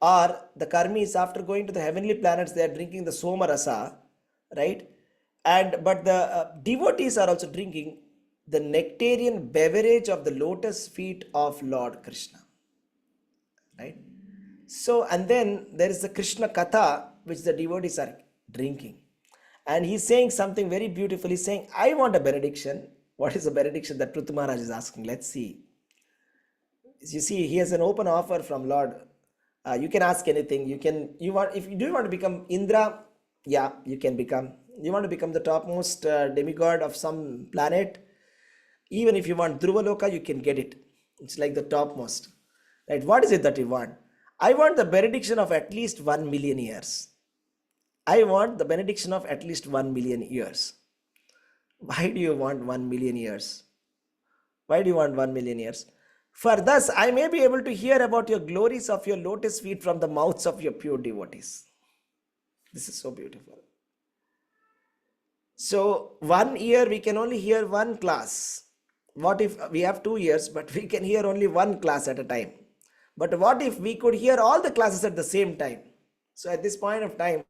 or the karmis, after going to the heavenly planets, they are drinking the soma rasa, right? But the devotees are also drinking the nectarian beverage of the lotus feet of Lord Krishna, right? So, and then there is the Krishna Katha, which the devotees are drinking. And he's saying something very beautiful. He's saying, I want a benediction. What is the benediction that Prithu Maharaj is asking? Let's see. You see, he has an open offer from Lord. You can ask anything. Do you want to become Indra? Yeah, you can become. You want to become the topmost demigod of some planet? Even if you want Dhruvaloka, you can get it. It's like the topmost. Right? What is it that you want? I want the benediction of at least 1 million years. I want the benediction of at least 1 million years. Why do you want 1 million years? Why do you want 1 million years? For thus I may be able to hear about your glories of your lotus feet from the mouths of your pure devotees. This is so beautiful. So 1 year we can only hear one class. What if we have 2 years, but we can hear only one class at a time? But what if we could hear all the classes at the same time? So at this point of time,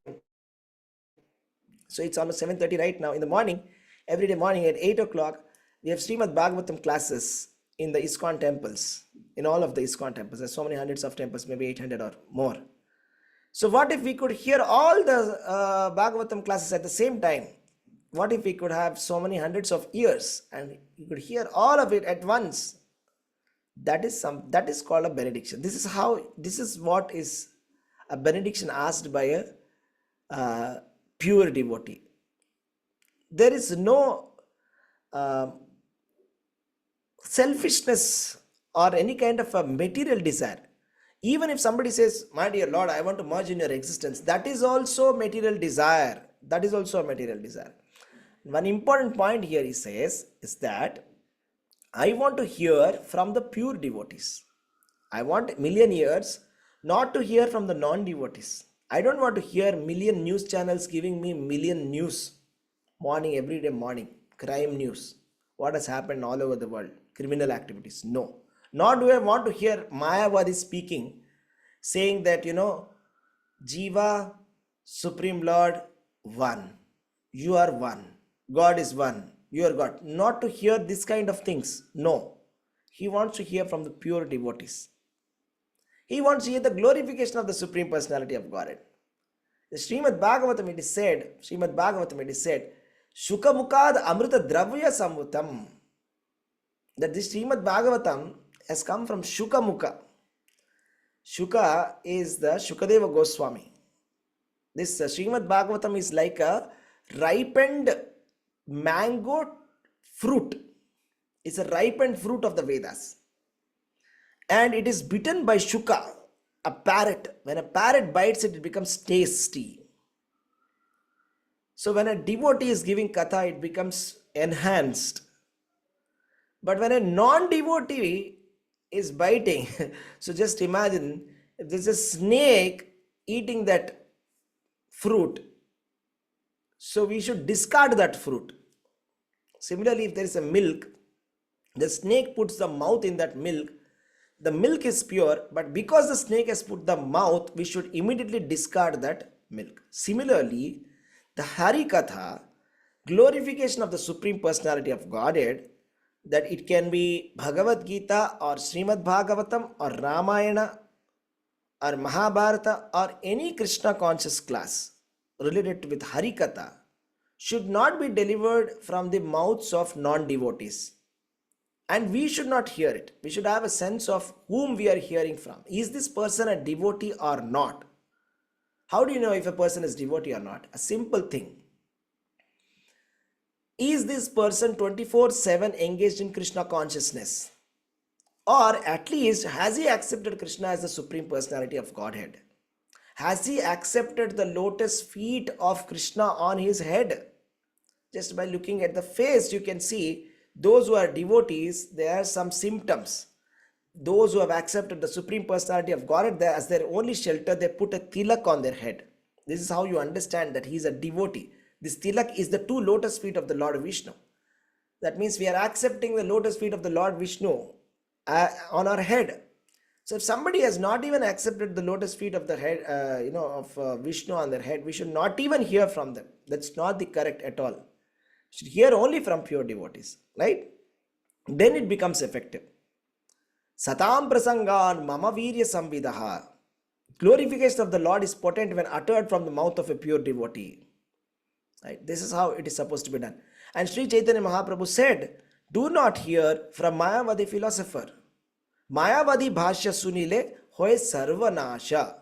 so it's almost 7:30 right now in the morning, every day morning at 8 o'clock, we have Srimad Bhagavatam classes in the ISKCON temples, in all of the ISKCON temples. There's so many hundreds of temples, maybe 800 or more. So what if we could hear all the Bhagavatam classes at the same time? What if we could have so many hundreds of years and you could hear all of it at once? That is called a benediction. This is what is a benediction asked by a pure devotee. There is no selfishness or any kind of a material desire. Even if somebody says, my dear Lord, I want to merge in your existence, that is also material desire. That is also a material desire. One important point here he says is that I want to hear from the pure devotees. I want a million years not to hear from the non-devotees. I don't want to hear million news channels giving me million news morning, every day morning, crime news, what has happened all over the world, criminal activities. No. Nor do I want to hear Mayavadi speaking, saying that, Jiva, Supreme Lord, one. You are one. God is one. You are God. Not to hear this kind of things. No. He wants to hear from the pure devotees. He wants to hear the glorification of the Supreme Personality of Godhead. The Srimad Bhagavatam it is said, Shukamukad Amrita Dravya Samvutam. That this Srimad Bhagavatam has come from Shukamukha. Shuka is the Shukadeva Goswami. This Srimad Bhagavatam is like a ripened mango fruit is a ripened fruit of the Vedas, and it is bitten by Shuka, a parrot. When a parrot bites it, it becomes tasty. So when a devotee is giving katha, it becomes enhanced. But when a non-devotee is biting, so just imagine if there's a snake eating that fruit, so we should discard that fruit. Similarly, if there is a milk, the snake puts the mouth in that milk, the milk is pure, but because the snake has put the mouth, we should immediately discard that milk. Similarly, the Hari Katha, glorification of the Supreme Personality of Godhead, that it can be Bhagavad Gita or Srimad Bhagavatam or Ramayana or Mahabharata or any Krishna conscious class related with Hari Katha, should not be delivered from the mouths of non-devotees. And we should not hear it. We should have a sense of whom we are hearing from. Is this person a devotee or not? How do you know if a person is devotee or not? A simple thing. Is this person 24/7 engaged in Krishna consciousness? Or at least has he accepted Krishna as the Supreme Personality of Godhead? Has he accepted the lotus feet of Krishna on his head? Just by looking at the face, you can see those who are devotees, there are some symptoms. Those who have accepted the Supreme Personality of Godhead as their only shelter, they put a tilak on their head. This is how you understand that he is a devotee. This tilak is the two lotus feet of the Lord Vishnu. That means we are accepting the lotus feet of the Lord Vishnu on our head. So if somebody has not even accepted the lotus feet of the head, of Vishnu on their head, we should not even hear from them. That's not the correct at all. We should hear only from pure devotees, right? Then it becomes effective. Satam prasangan mama virya samvidaha. Glorification of the Lord is potent when uttered from the mouth of a pure devotee. Right? This is how it is supposed to be done. And Sri Chaitanya Mahaprabhu said, do not hear from Mayavadi philosopher. Mayavadi bhashya sunile hoye sarvanasha.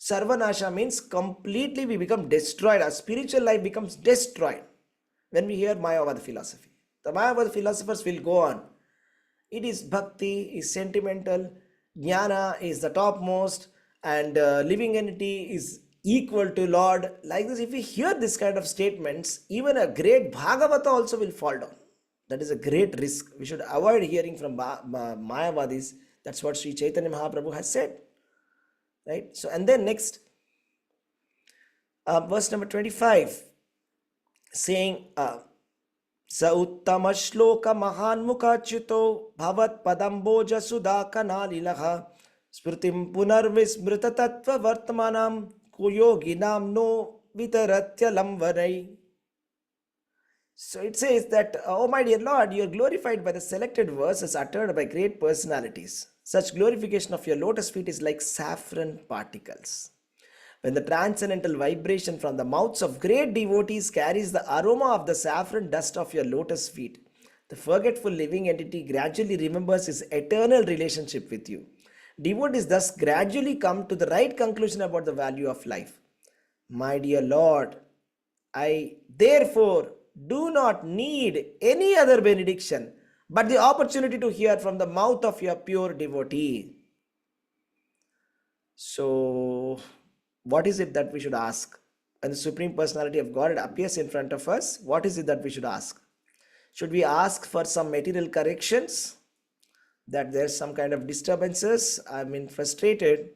Sarvanasha means completely we become destroyed. Our spiritual life becomes destroyed when we hear Mayavadi philosophy. The Mayavadi philosophers will go on. It is bhakti, is sentimental, jnana is the topmost, and living entity is equal to Lord. Like this, if we hear this kind of statements, even a great Bhagavata also will fall down. That is a great risk. We should avoid hearing from Mayavadis. That's what Sri Chaitanya Mahaprabhu has said. Right? So, and then next, verse number 25, saying, Sa uttama shloka mahanmukha chuto bhavat padamboja sudhakanalilaha smritim punarvismrita tattva vartmanam kuyoginam no vitaratya lamvarai. So it says that, oh my dear Lord, you are glorified by the selected verses uttered by great personalities. Such glorification of your lotus feet is like saffron particles. When the transcendental vibration from the mouths of great devotees carries the aroma of the saffron dust of your lotus feet, the forgetful living entity gradually remembers his eternal relationship with you. Devotees thus gradually come to the right conclusion about the value of life. My dear Lord, I therefore do not need any other benediction but the opportunity to hear from the mouth of your pure devotee. So, what is it that we should ask? When the Supreme Personality of God appears in front of us, what is it that we should ask? Should we ask for some material corrections? That there's some kind of disturbances? I've been frustrated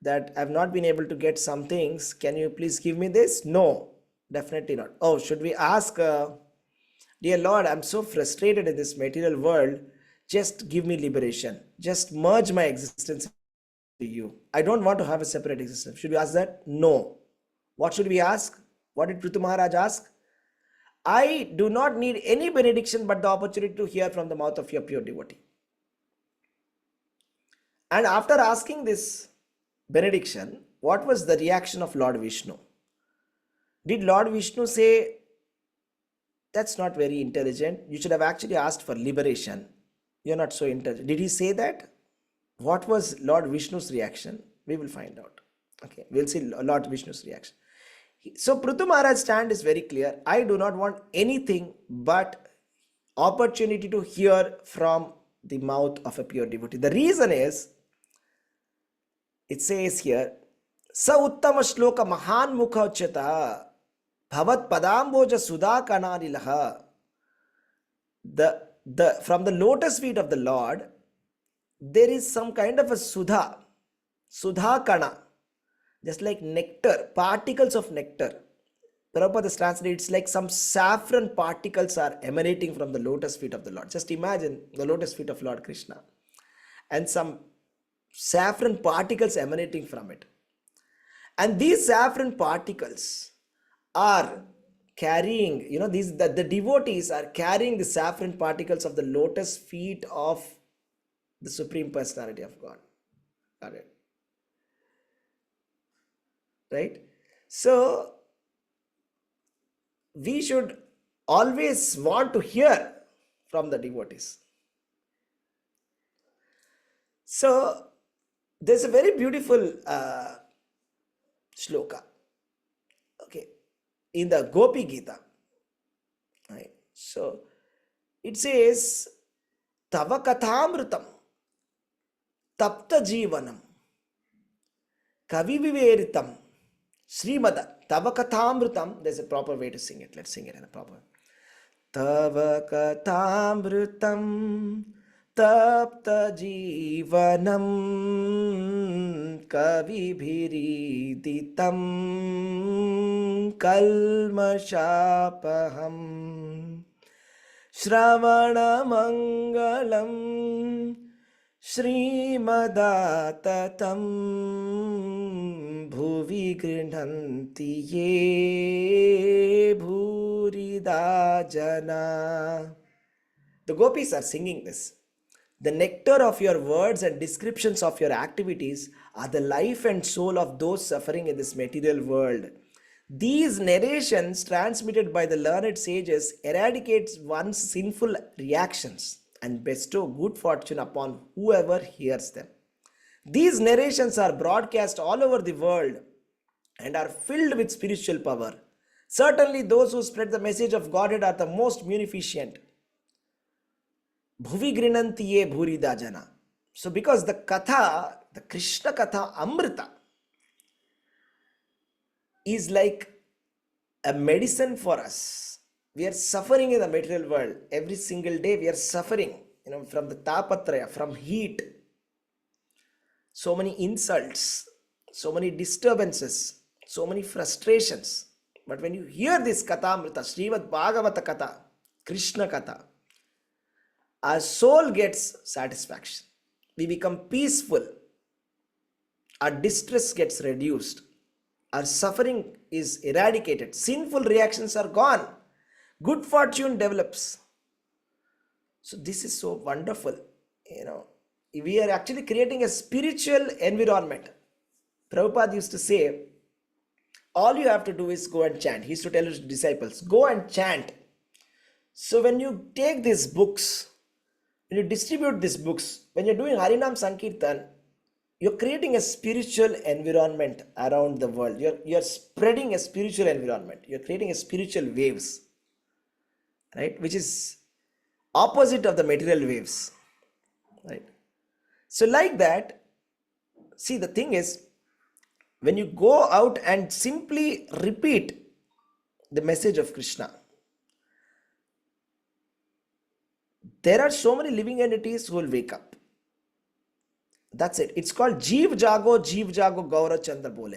that I've not been able to get some things. Can you please give me this? No, definitely not. Oh, should we ask, dear Lord, I'm so frustrated in this material world. Just give me liberation. Just merge my existence to you. I don't want to have a separate existence. Should we ask that? No. What should we ask? What did Prithu Maharaj ask? I do not need any benediction but the opportunity to hear from the mouth of your pure devotee. And after asking this benediction, what was the reaction of Lord Vishnu? Did Lord Vishnu say, that's not very intelligent, you should have actually asked for liberation, you're not so intelligent? Did he say that? What was Lord Vishnu's reaction? We will find out. Okay, we'll see Lord Vishnu's reaction. So Prithu Maharaj's stand is very clear. I do not want anything but opportunity to hear from the mouth of a pure devotee. The reason is, it says here, Sa uttama shloka mahan mukha uchyata bhavat padamboja sudha kanarilaha. The from the lotus feet of the Lord, there is some kind of a sudha kana, just like nectar, particles of nectar. Prabhupada is translated, it's like some saffron particles are emanating from the lotus feet of the Lord. Just imagine the lotus feet of Lord Krishna and some saffron particles emanating from it. And these saffron particles are carrying, the devotees are carrying the saffron particles of the lotus feet of the Supreme Personality of God. Got it? Right? So, we should always want to hear from the devotees. So, there's a very beautiful shloka, okay, in the Gopi Gita. Right? So, it says, Tava kathamrutam tapta jivanam kavi viveritam Srimad. Tava kathamrutam, there's a proper way to sing it. Let's sing it in a proper way. Tava kathamrutam tapta jivanam kavibhiriditam kalmashapaham Shravana Mangalam Srimadatam Bhuvi Grinhanti Ye Bhurida Jana. The gopis are singing this. The nectar of your words and descriptions of your activities are the life and soul of those suffering in this material world. These narrations transmitted by the learned sages eradicates one's sinful reactions and bestow good fortune upon whoever hears them. These narrations are broadcast all over the world and are filled with spiritual power. Certainly those who spread the message of Godhead are the most munificent. Bhuvi grinantiye bhurida jana. So because the katha, the Krishna katha Amrita, is like a medicine for us. We are suffering in the material world. Every single day we are suffering, from the tapatraya, from heat, so many insults, so many disturbances, so many frustrations. But when you hear this Katha Amrita, Srimad Bhagavata Katha, Krishna Katha, our soul gets satisfaction. We become peaceful. Our distress gets reduced. Our suffering is eradicated. Sinful reactions are gone. Good fortune develops. So this is so wonderful. We are actually creating a spiritual environment. Prabhupada used to say, all you have to do is go and chant. He used to tell his disciples, go and chant. So when you take these books, when you distribute these books, when you're doing Harinam Sankirtan, you're creating a spiritual environment around the world. You're spreading a spiritual environment. You're creating a spiritual waves, right? Which is opposite of the material waves, right? So like that, see, the thing is, when you go out and simply repeat the message of Krishna, there are so many living entities who will wake up. That's it. It's called Jeev Jago Gaura Chandra Bole.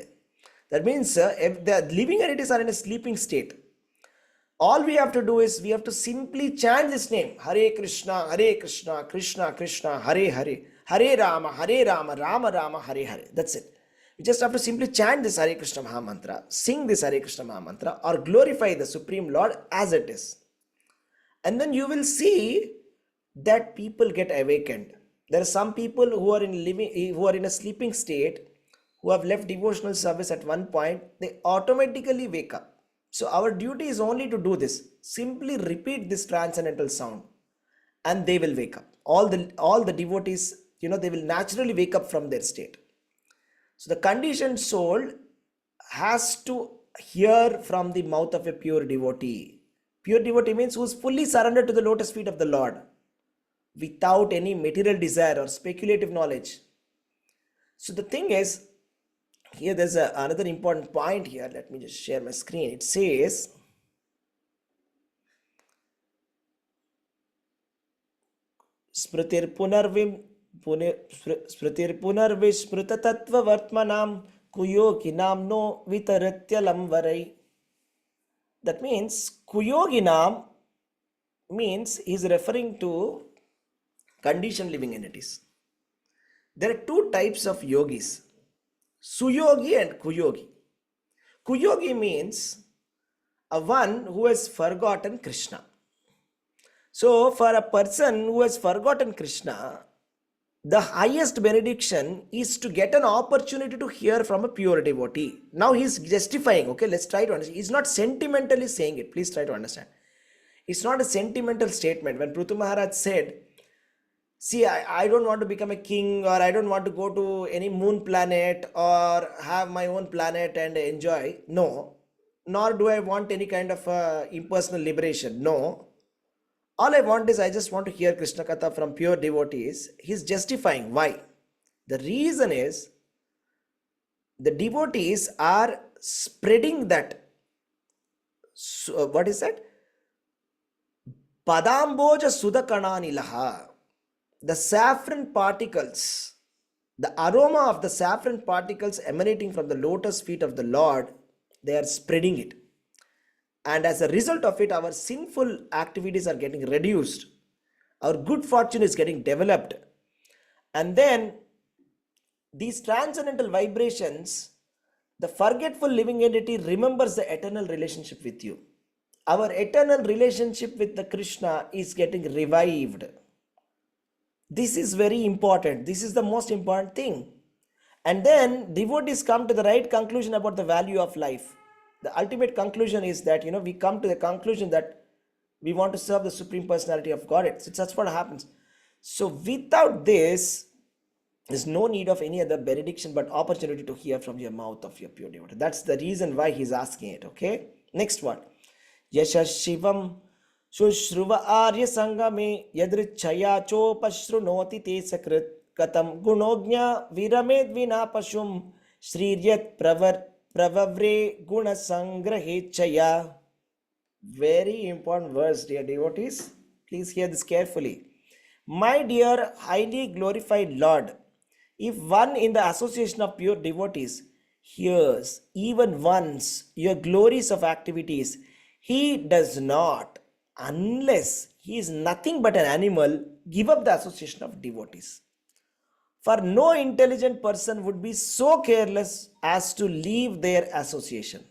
That means if the living entities are in a sleeping state, all we have to do is we have to simply chant this name, Hare Krishna, Krishna Krishna, Hare Hare, Hare Rama, Rama Rama, Hare Hare. That's it. We just have to simply chant this Hare Krishna Maha Mantra, sing this Hare Krishna Maha Mantra, or glorify the Supreme Lord as it is. And then you will see that people get awakened. There are some people who are in a sleeping state, who have left devotional service at one point, they automatically wake up. So our duty is only to do this. Simply repeat this transcendental sound and they will wake up. All the devotees, they will naturally wake up from their state. So the conditioned soul has to hear from the mouth of a pure devotee. Pure devotee means who is fully surrendered to the lotus feet of the Lord without any material desire or speculative knowledge. So the thing is, here there's another important point here. Let me just share my screen. It says, स्मृतिर पुनर्विस्मृत तत्व वर्तमानाम कुयोगिनाम no वितरत्यलम वरै. That means kuyoginam means he is referring to conditioned living entities. There are two types of yogis, suyogi and kuyogi. Kuyogi means a one who has forgotten Krishna. So for a person who has forgotten Krishna, the highest benediction is to get an opportunity to hear from a pure devotee. Now he is justifying, okay, let's try to understand. He's not sentimentally saying it. Please try to understand. It's not a sentimental statement. When Prithu Maharaj said, see, I don't want to become a king, or I don't want to go to any moon planet or have my own planet and enjoy. No. Nor do I want any kind of impersonal liberation. No. All I want is I just want to hear Krishna Katha from pure devotees. He's justifying why. The reason is the devotees are spreading that. So, what is that? Padamboja Sudakananilaha. The saffron particles, the aroma of the saffron particles emanating from the lotus feet of the Lord, they are spreading it. And as a result of it, our sinful activities are getting reduced. Our good fortune is getting developed. And then these transcendental vibrations, the forgetful living entity remembers the eternal relationship with you. Our eternal relationship with the Krishna is getting revived. This is very important. This is the most important thing. And then devotees come to the right conclusion about the value of life. The ultimate conclusion is that, we come to the conclusion that we want to serve the Supreme Personality of Godhead. So that's what happens. So without this, there's no need of any other benediction but opportunity to hear from your mouth of your pure devotee. That's the reason why he's asking it. Okay. Next one. Yashash Shivam Shushruva Arya Sangame Yadrichaya Chopashrunoti Te Sakrit Katam Gunognya Viramed Vinapashum Shriryat Pravavre Guna Sangrahechaya. Very important verse, dear devotees. Please hear this carefully. My dear highly glorified Lord, if one in the association of pure devotees hears even once your glories of activities, he does not, unless he is nothing but an animal, give up the association of devotees. For no intelligent person would be so careless as to leave their association.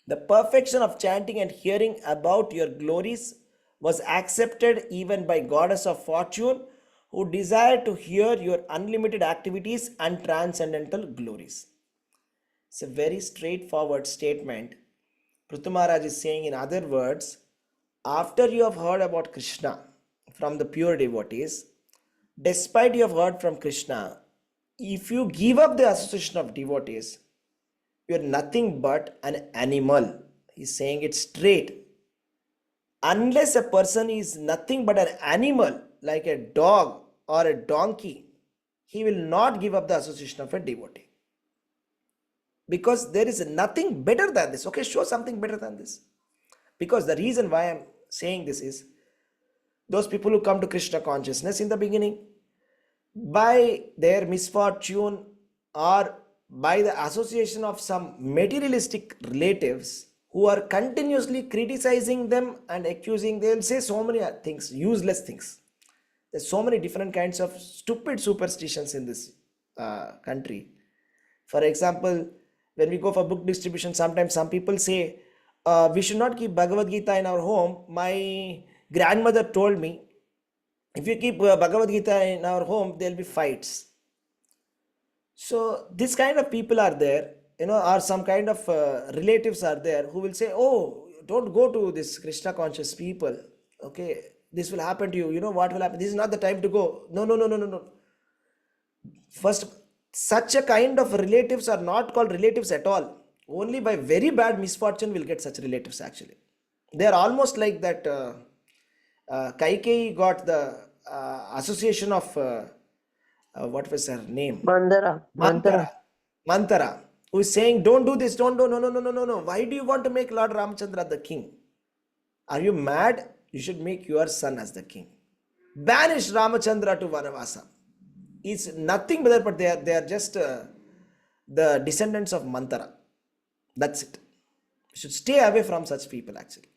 The perfection of chanting and hearing about your glories was accepted even by goddess of fortune who desired to hear your unlimited activities and transcendental glories. It's a very straightforward statement. Prithu Maharaj is saying, in other words, after you have heard about Krishna from the pure devotees, despite you have heard from Krishna, if you give up the association of devotees, you are nothing but an animal. He's saying it straight. Unless a person is nothing but an animal, like a dog or a donkey, he will not give up the association of a devotee. Because there is nothing better than this. Okay, show something better than this. Because the reason why I'm saying this is, those people who come to Krishna consciousness in the beginning, by their misfortune or by the association of some materialistic relatives who are continuously criticizing them and accusing, they'll say so many things, useless things. There's so many different kinds of stupid superstitions in this country. For example, when we go for book distribution, sometimes some people say, we should not keep Bhagavad Gita in our home. My grandmother told me, if you keep Bhagavad Gita in our home, there'll be fights. So this kind of people are there, or some kind of relatives are there who will say, oh, don't go to this Krishna conscious people. Okay, this will happen to you. You know what will happen? This is not the time to go. No. First, such a kind of relatives are not called relatives at all. Only by very bad misfortune will get such relatives actually. They are almost like that Kaikeyi got the association of what was her name? Mandara. Mantara. Mantara, who is saying, don't do this, don't do, no, no, no, no, no, no. Why do you want to make Lord Ramachandra the king? Are you mad? You should make your son as the king. Banish Ramachandra to Vanavasa. It's nothing but they are just the descendants of Mantara. That's it. You should stay away from such people actually.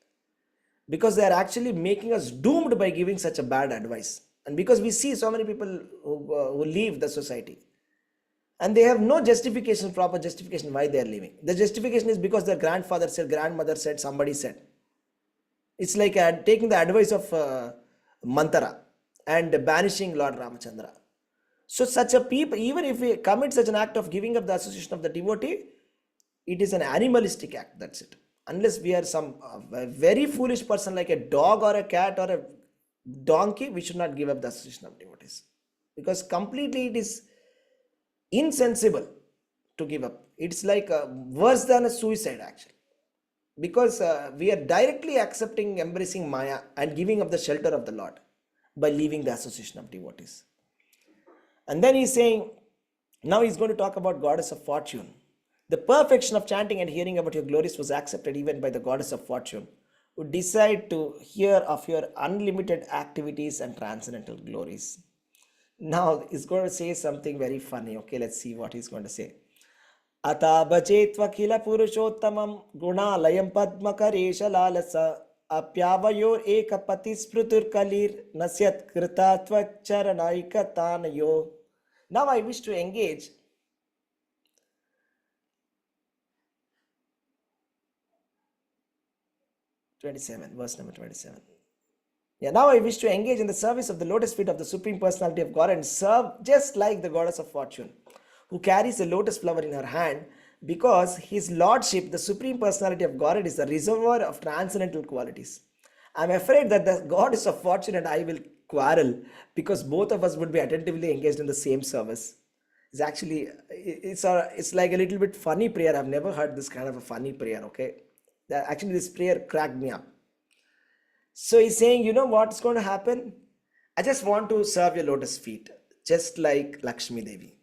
Because they are actually making us doomed by giving such a bad advice. And because we see so many people who leave the society, and they have no justification, proper justification why they are leaving. The justification is because their grandfather said, grandmother said, somebody said. It's like taking the advice of Mantara and banishing Lord Ramachandra. So such a people, even if we commit such an act of giving up the association of the devotee, it is an animalistic act, that's it. Unless we are some very foolish person like a dog or a cat or a donkey, we should not give up the association of devotees. Because completely it is insensible to give up. It's like worse than a suicide actually. Because we are directly accepting, embracing Maya and giving up the shelter of the Lord by leaving the association of devotees. And then he's saying, now he's going to talk about goddess of fortune. The perfection of chanting and hearing about your glories was accepted even by the goddess of fortune, who decide to hear of your unlimited activities and transcendental glories. Now he's going to say something very funny. Okay, let's see what he's going to say. Ata bhajetva purushottamam gunalayam padmakaresha lalasa apyavayor ekapati sprutur kalir nasyat kritatva charanaikatanayo. Now I wish to engage verse number 27. Yeah, now I wish to engage in the service of the lotus feet of the Supreme Personality of God and serve just like the goddess of fortune, who carries a lotus flower in her hand, because his lordship, the Supreme Personality of God, is the reservoir of transcendental qualities. I'm afraid that the goddess of fortune and I will quarrel because both of us would be attentively engaged in the same service. It's actually, it's like a little bit funny prayer. I've never heard this kind of a funny prayer, okay? Actually, this prayer cracked me up. So he's saying, you know what's going to happen? I just want to serve your lotus feet, just like Lakshmi Devi.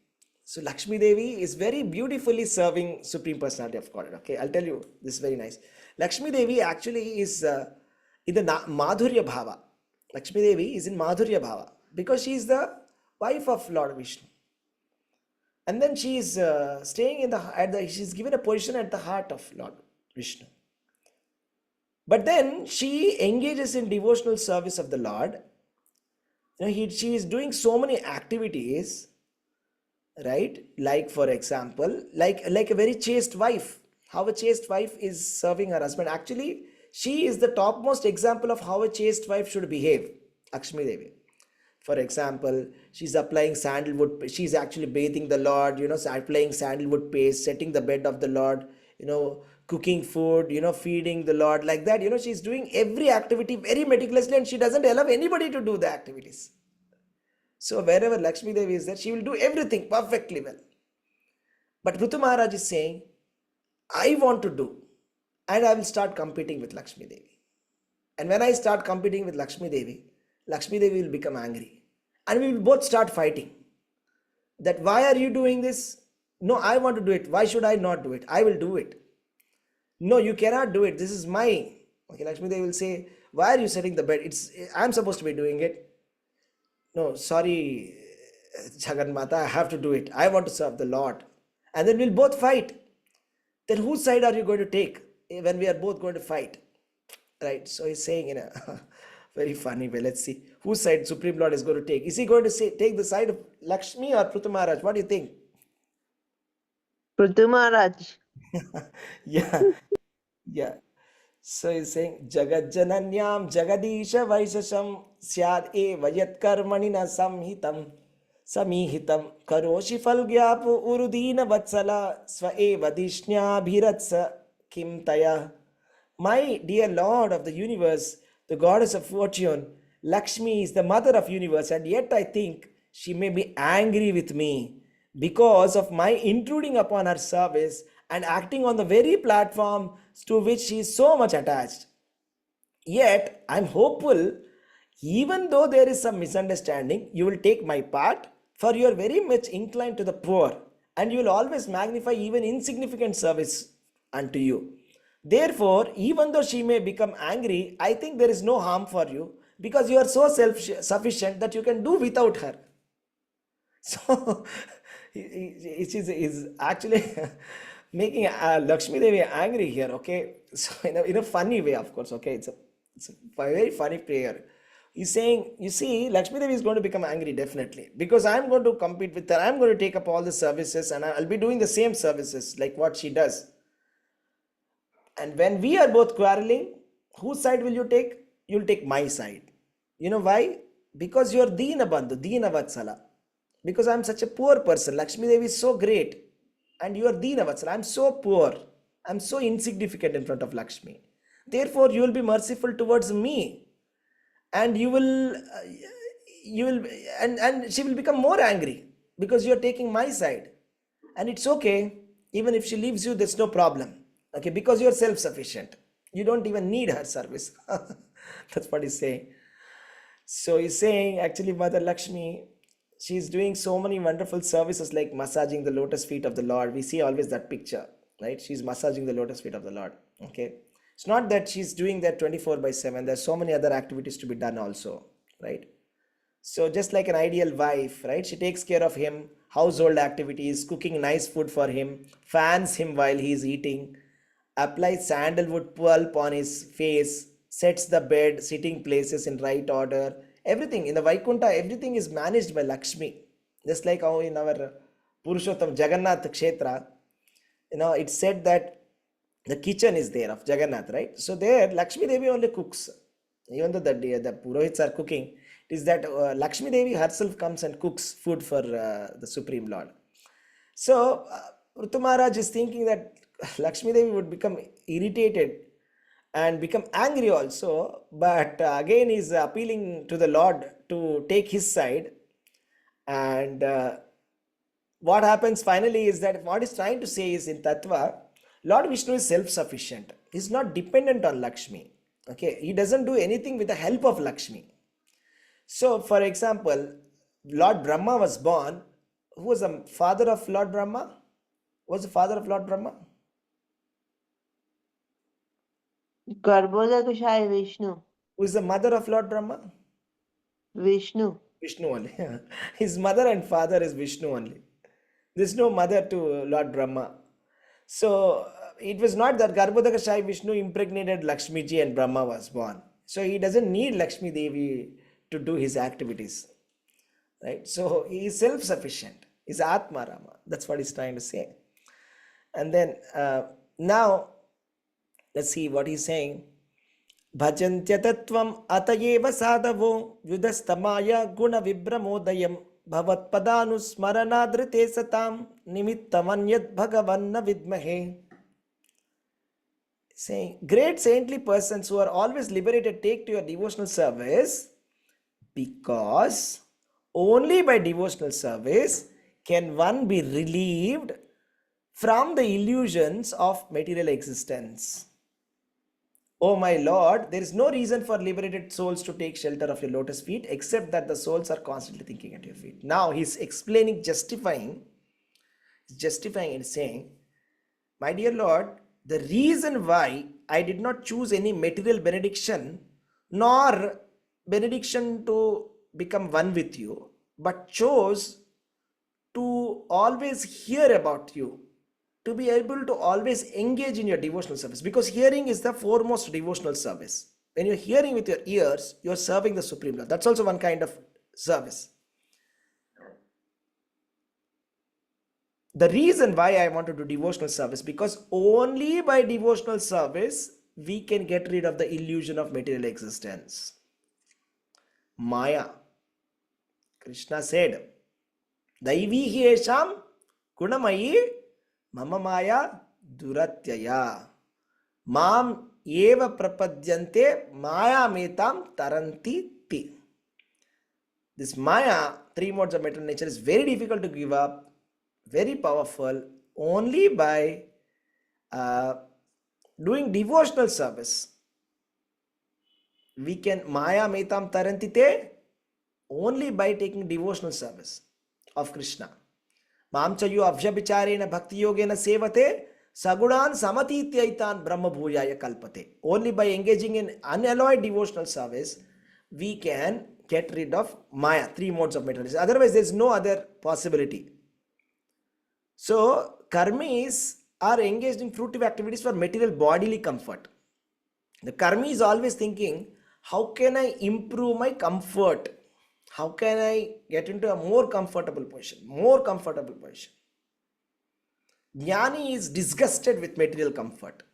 So Lakshmi Devi is very beautifully serving Supreme Personality of God. Okay, I'll tell you, this is very nice. Lakshmi Devi actually is in the Madhurya Bhava. Lakshmi Devi is in Madhurya Bhava because she is the wife of Lord Vishnu. And then she is staying she's given a position at the heart of Lord Vishnu. But then she engages in devotional service of the Lord. She is doing so many activities, right? Like for example, like a very chaste wife. How a chaste wife is serving her husband. Actually, she is the topmost example of how a chaste wife should behave, Lakshmi Devi. For example, she's applying sandalwood. She's actually bathing the Lord, applying sandalwood paste, setting the bed of the Lord, cooking food, feeding the Lord, like that. She's doing every activity very meticulously and she doesn't allow anybody to do the activities. So wherever Lakshmi Devi is there, she will do everything perfectly well. But Ritu Maharaj is saying, I want to do, and I will start competing with Lakshmi Devi. And when I start competing with Lakshmi Devi will become angry. And we will both start fighting. That why are you doing this? No, I want to do it. Why should I not do it? I will do it. No, you cannot do it. This is mine. Okay, Lakshmi Devi will say, why are you setting the bed? I'm supposed to be doing it. No, sorry, Jaganmata, I have to do it. I want to serve the Lord. And then we'll both fight. Then whose side are you going to take when we are both going to fight? Right? So he's saying in a very funny way. Let's see whose side Supreme Lord is going to take. Is he going to take the side of Lakshmi or Prithu Maharaj? What do you think? Prithu Maharaj. Yeah. So he's saying, Jagat Jananyam Jagadisha Vaisasham Syad eva yat karmanina samihitam karoshi falgyapu urudina vatsala sva eva dishnya bhiratsa kim taya. My dear Lord of the universe, the goddess of fortune, Lakshmi is the mother of universe, and yet I think she may be angry with me because of my intruding upon her service and acting on the very platform to which she is so much attached. Yet, I'm hopeful, even though there is some misunderstanding, you will take my part, for you are very much inclined to the poor, and you will always magnify even insignificant service unto you. Therefore, even though she may become angry, I think there is no harm for you, because you are so self sufficient that you can do without her. So, is actually making Lakshmi Devi angry here, okay? So, in a funny way, of course, okay? It's a very funny prayer. He's saying, you see, Lakshmi Devi is going to become angry definitely, because I'm going to compete with her. I'm going to take up all the services, and I'll be doing the same services like what she does. And when we are both quarreling, whose side will you take? You'll take my side. You know why? Because you're Deena Bandhu, Deena Vatsala. Because I'm such a poor person. Lakshmi Devi is so great. And you are Deena Vatsala. I'm so poor. I'm so insignificant in front of Lakshmi. Therefore, you will be merciful towards me. And you will, and she will become more angry because you're taking my side. And it's okay. Even if she leaves you, there's no problem. Okay, because you're self-sufficient. You don't even need her service. That's what he's saying. So he's saying, actually, Mother Lakshmi, she's doing so many wonderful services like massaging the lotus feet of the Lord. We see always that picture, right? She's massaging the lotus feet of the Lord. Okay. It's not that she's doing that 24/7. There's so many other activities to be done also, right? So just like an ideal wife, right? She takes care of him, household activities, cooking nice food for him, fans him while he's eating, applies sandalwood pulp on his face, sets the bed, sitting places in right order. Everything in the Vaikuntha, everything is managed by Lakshmi. Just like how in our Purushottam Jagannath Kshetra, it's said that the kitchen is there of Jagannath, right? So there, Lakshmi Devi only cooks. Even though the Purohits are cooking, it is that Lakshmi Devi herself comes and cooks food for the Supreme Lord. So, Ritu Maharaj is thinking that Lakshmi Devi would become irritated and become angry also, but again is appealing to the Lord to take his side. And what happens finally is that what he's trying to say is in Tattva, Lord Vishnu is self-sufficient. He's not dependent on Lakshmi. Okay, he doesn't do anything with the help of Lakshmi. So, for example, Lord Brahma was born. Who was the father of Lord Brahma? Who was the father of Lord Brahma? Garbhodakashaya Vishnu. Who is the mother of Lord Brahma? Vishnu. Vishnu only. His mother and father is Vishnu only. There's no mother to Lord Brahma. So it was not that Garbhodakashaya Vishnu impregnated Lakshmi ji and Brahma was born. So he doesn't need Lakshmi Devi to do his activities. Right? So he is self-sufficient. He's Atma Rama. That's what he's trying to say. And then now let's see what he's saying. Bhajantyatattvam atayeva sadhavo yudastamaya guna vibramodayam bhavatpadanusmaranadrite satam nimittavanyad bhagavanna vidmahe. Saying, great saintly persons who are always liberated take to your devotional service, because only by devotional service can one be relieved from the illusions of material existence. Oh my Lord, there is no reason for liberated souls to take shelter of your lotus feet except that the souls are constantly thinking at your feet. Now he's explaining, justifying and saying, my dear Lord, the reason why I did not choose any material benediction nor benediction to become one with you, but chose to always hear about you, to be able to always engage in your devotional service, because hearing is the foremost devotional service. When you're hearing with your ears, you're serving the Supreme Lord. That's also one kind of service. The reason why I want to do devotional service, because only by devotional service we can get rid of the illusion of material existence. Maya. Krishna said, Daivi hi esham gunamayi mama maya duratyaya mam eva prapadyante maya metam taranti ti. This maya, three modes of material nature, is very difficult to give up, very powerful. Only by Uh, Doing devotional service, we can Maya Metam Tarantite only by taking devotional service of Krishna. Mamchayu avjabicharena bhakti yogena sevate sagunan samatityaitan brahma bhujaya kalpate. Only by engaging in unalloyed devotional service, we can get rid of Maya, three modes of materialism. Otherwise, there is no other possibility. So, karmis are engaged in fruitive activities for material bodily comfort. The karmi is always thinking, how can I improve my comfort? How can I get into a more comfortable position? More comfortable position. Jnani is disgusted with material comfort.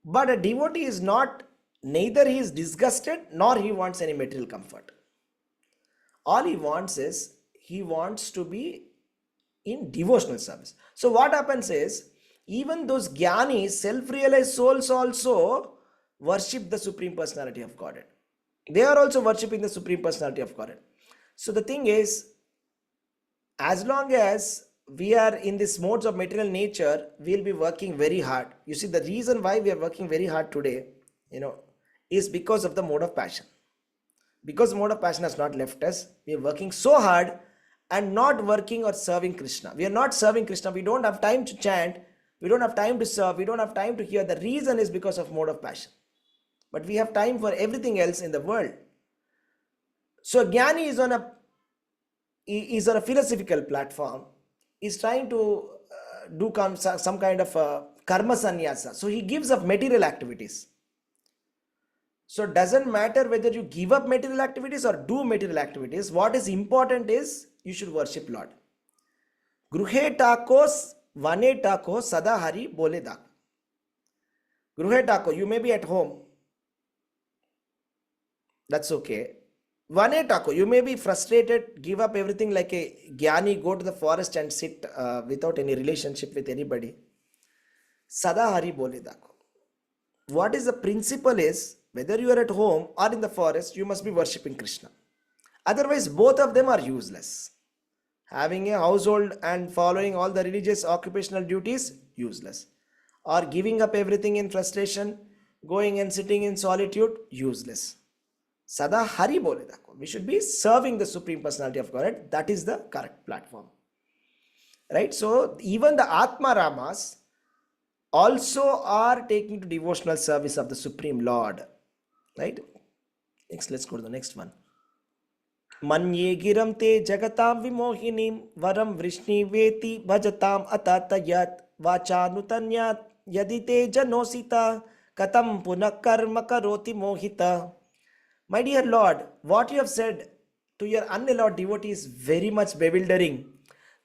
But a devotee is not, neither he is disgusted nor he wants any material comfort. All he wants is, he wants to be in devotional service. So what happens is, even those jnanis, self-realized souls also worship the Supreme Personality of Godhead. They are also worshipping the Supreme Personality of Godhead. So the thing is, as long as we are in this modes of material nature, we'll be working very hard. You see, the reason why we are working very hard today, is because of the mode of passion. Because the mode of passion has not left us, we are working so hard and not working or serving Krishna. We are not serving Krishna. We don't have time to chant. We don't have time to serve. We don't have time to hear. The reason is because of mode of passion. But we have time for everything else in the world. So Jnani is on a philosophical platform. He's trying to do some kind of karma sannyasa. So he gives up material activities. So it doesn't matter whether you give up material activities or do material activities. What is important is you should worship Lord. Gruhe takos vane tako sada hari bole dak. Gruhe tako, you may be at home. That's okay. Vane tako, you may be frustrated, give up everything like a jnani, go to the forest and sit without any relationship with anybody. Sada hari bole dako. What is the principle is, whether you are at home or in the forest, you must be worshipping Krishna. Otherwise, both of them are useless. Having a household and following all the religious occupational duties, useless. Or giving up everything in frustration, going and sitting in solitude, useless. Sada Hari bole dako. We should be serving the Supreme Personality of Godhead. That is the correct platform. Right? So, even the Atma Ramas also are taking to devotional service of the Supreme Lord. Right? Next, let's go to the next one. Manye giram te jagatam vimohinim varam vrishni veti bhajatam atatayat vachanutanyat yadite janosita katam punakarma karoti mohita. My dear Lord, what you have said to your unallowed devotee is very much bewildering.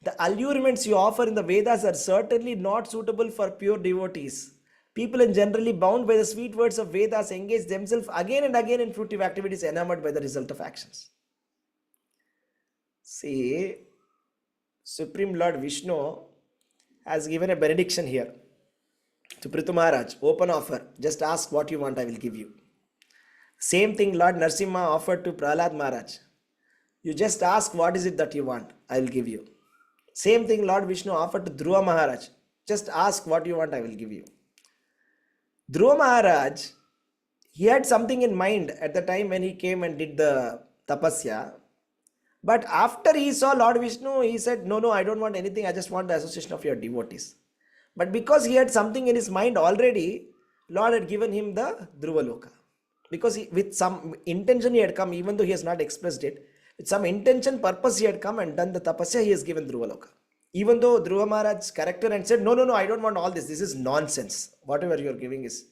The allurements you offer in the Vedas are certainly not suitable for pure devotees. People in generally bound by the sweet words of Vedas engage themselves again and again in fruitive activities enamored by the result of actions. See, Supreme Lord Vishnu has given a benediction here to Prithu Maharaj. Open offer. Just ask what you want, I will give you. Same thing Lord Narsimha offered to Prahlad Maharaj. You just ask what is it that you want, I will give you. Same thing Lord Vishnu offered to Dhruva Maharaj. Just ask what you want, I will give you. Dhruva Maharaj, he had something in mind at the time when he came and did the tapasya. But after he saw Lord Vishnu, he said, no, I don't want anything. I just want the association of your devotees. But because he had something in his mind already, Lord had given him the Dhruva Loka. Because with some intention he had come, even though he has not expressed it, with some intention, purpose he had come and done the tapasya, he has given Dhruva Loka. Even though Dhruva Maharaj's character and said, no, I don't want all this. This is nonsense. Whatever you are giving is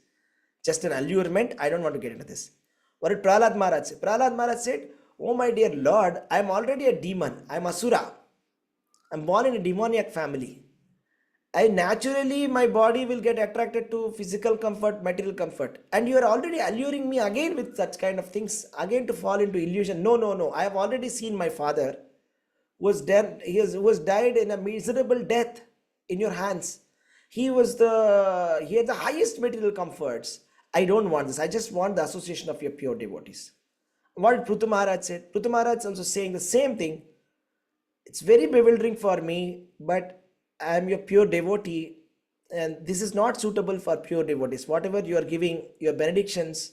just an allurement. I don't want to get into this. What did Prahlad Maharaj say? Prahlad Maharaj said, oh my dear Lord, I am already a demon. I am Asura. I am born in a demoniac family. Naturally, my body will get attracted to physical comfort, material comfort. And you are already alluring me again with such kind of things, again to fall into illusion. No. I have already seen my father who was dead. He was died in a miserable death in your hands. He had the highest material comforts. I don't want this. I just want the association of your pure devotees. What did Prithu Maharaj said? Prithu Maharaj also saying the same thing. It's very bewildering for me, but I am your pure devotee, and this is not suitable for pure devotees. Whatever you are giving, your benedictions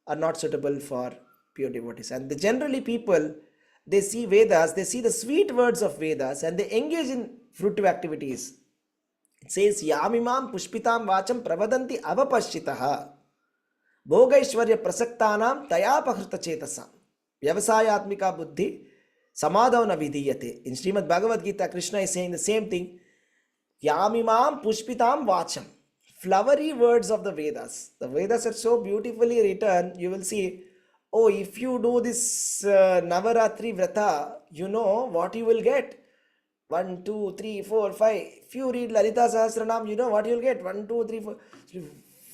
are not suitable for pure devotees. And generally, people, they see Vedas, they see the sweet words of Vedas, and they engage in fruitive activities. It says, Yamimam pushpitam vacham pravadanti avapashchitaha भोगैश्वर्य प्रसक्तानां तयापहृत चेतसां व्यवसायात्मिका बुद्धि समाधव न विधीयते. In Srimad Bhagavad Gita, Krishna is saying the same thing. Yamimam pushpitam vacham. Flowery words of the Vedas. The Vedas are so beautifully written. You will see, oh, if you do this Navaratri Vrata, you know what you will get. 1, 2, 3, 4, 5. If you read Lalita Sahasranam, you know what you'll get. 1, 2, 3, 4.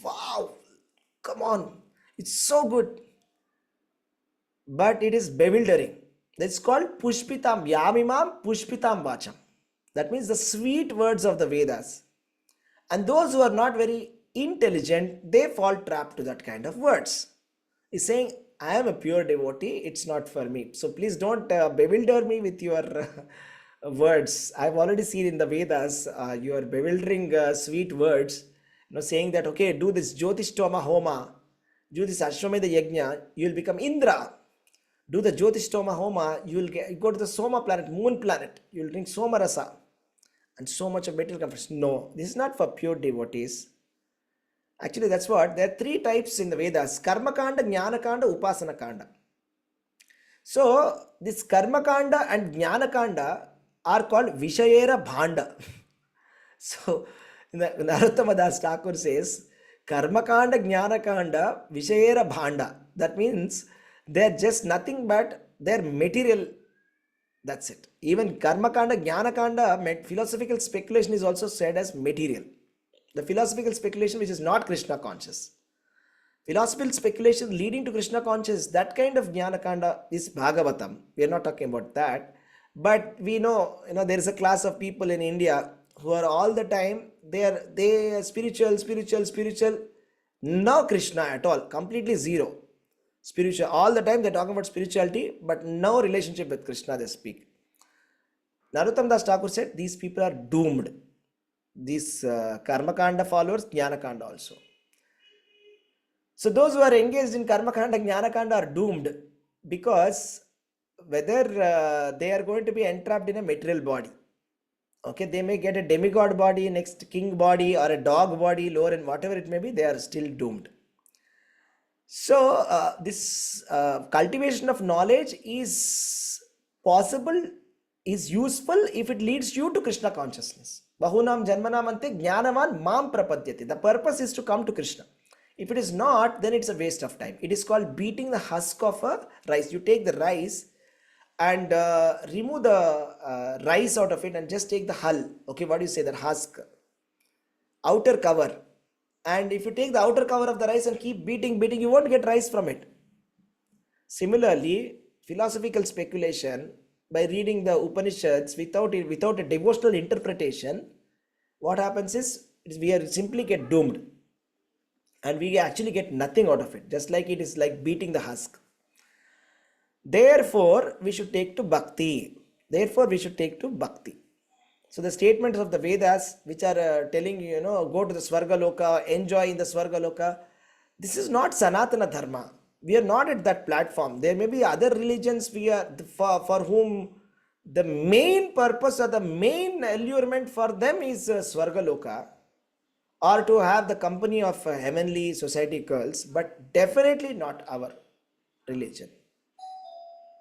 Wow. Come on, it's so good, but it is bewildering. That's called Pushpitam, Yamimam Pushpitam Vacham. That means the sweet words of the Vedas. And those who are not very intelligent, they fall trapped to that kind of words. He's saying, I am a pure devotee, it's not for me. So please don't bewilder me with your words. I've already seen in the Vedas your bewildering sweet words, saying that, okay, do this Jyotishtoma Homa, do this Ashwamedha Yajna, you will become Indra. Do the Jyotishtoma Homa, you will go to the Soma planet, moon planet, you will drink Somarasa, and so much of material comforts. No, this is not for pure devotees. Actually, that's what, there are 3 types in the Vedas: Karma Kanda, Jnana Kanda, Upasana Kanda. So, this Karma Kanda and Jnana Kanda are called Vishayera Bhanda. So, Narottama Das Thakur says, Karma Kanda, Jnana Kanda, Vishayera Bhanda. That means they're just nothing but their material. That's it. Even Karma Kanda, Jnana Kanda, philosophical speculation is also said as material. The philosophical speculation which is not Krishna conscious. Philosophical speculation leading to Krishna conscious, that kind of Jnana Kanda is Bhagavatam. We are not talking about that. But we know, there is a class of people in India who are all the time, they are spiritual, no Krishna at all, completely zero. Spiritual, all the time they're talking about spirituality, but no relationship with Krishna they speak. Narottam Das Thakur said, these people are doomed. These Karma Kanda followers, Jnana Kanda also. So those who are engaged in Karma Kanda, Jnana Kanda are doomed, because whether they are going to be entrapped in a material body. Okay, they may get a demigod body, next king body, or a dog body, lower, and whatever it may be, they are still doomed. So this cultivation of knowledge is possible, is useful if it leads you to Krishna consciousness. Bahunam janmanam ante jnanavan mam prapadyate. The purpose is to come to Krishna. If it is not, then it's a waste of time. It is called beating the husk of a rice. You take the rice and remove the rice out of it and just take the hull. Okay, what do you say? That husk, outer cover. And if you take the outer cover of the rice and keep beating, you won't get rice from it. Similarly, philosophical speculation, by reading the Upanishads without a devotional interpretation, what happens is we are simply get doomed. And we actually get nothing out of it. Just like it is like beating the husk. Therefore, we should take to bhakti. So the statements of the Vedas, which are telling you, go to the Swarga Loka, enjoy in the Swarga Loka, this is not Sanatana Dharma. We are not at that platform. There may be other religions for whom the main purpose or the main allurement for them is Swarga Loka, or to have the company of heavenly society girls, but definitely not our religion.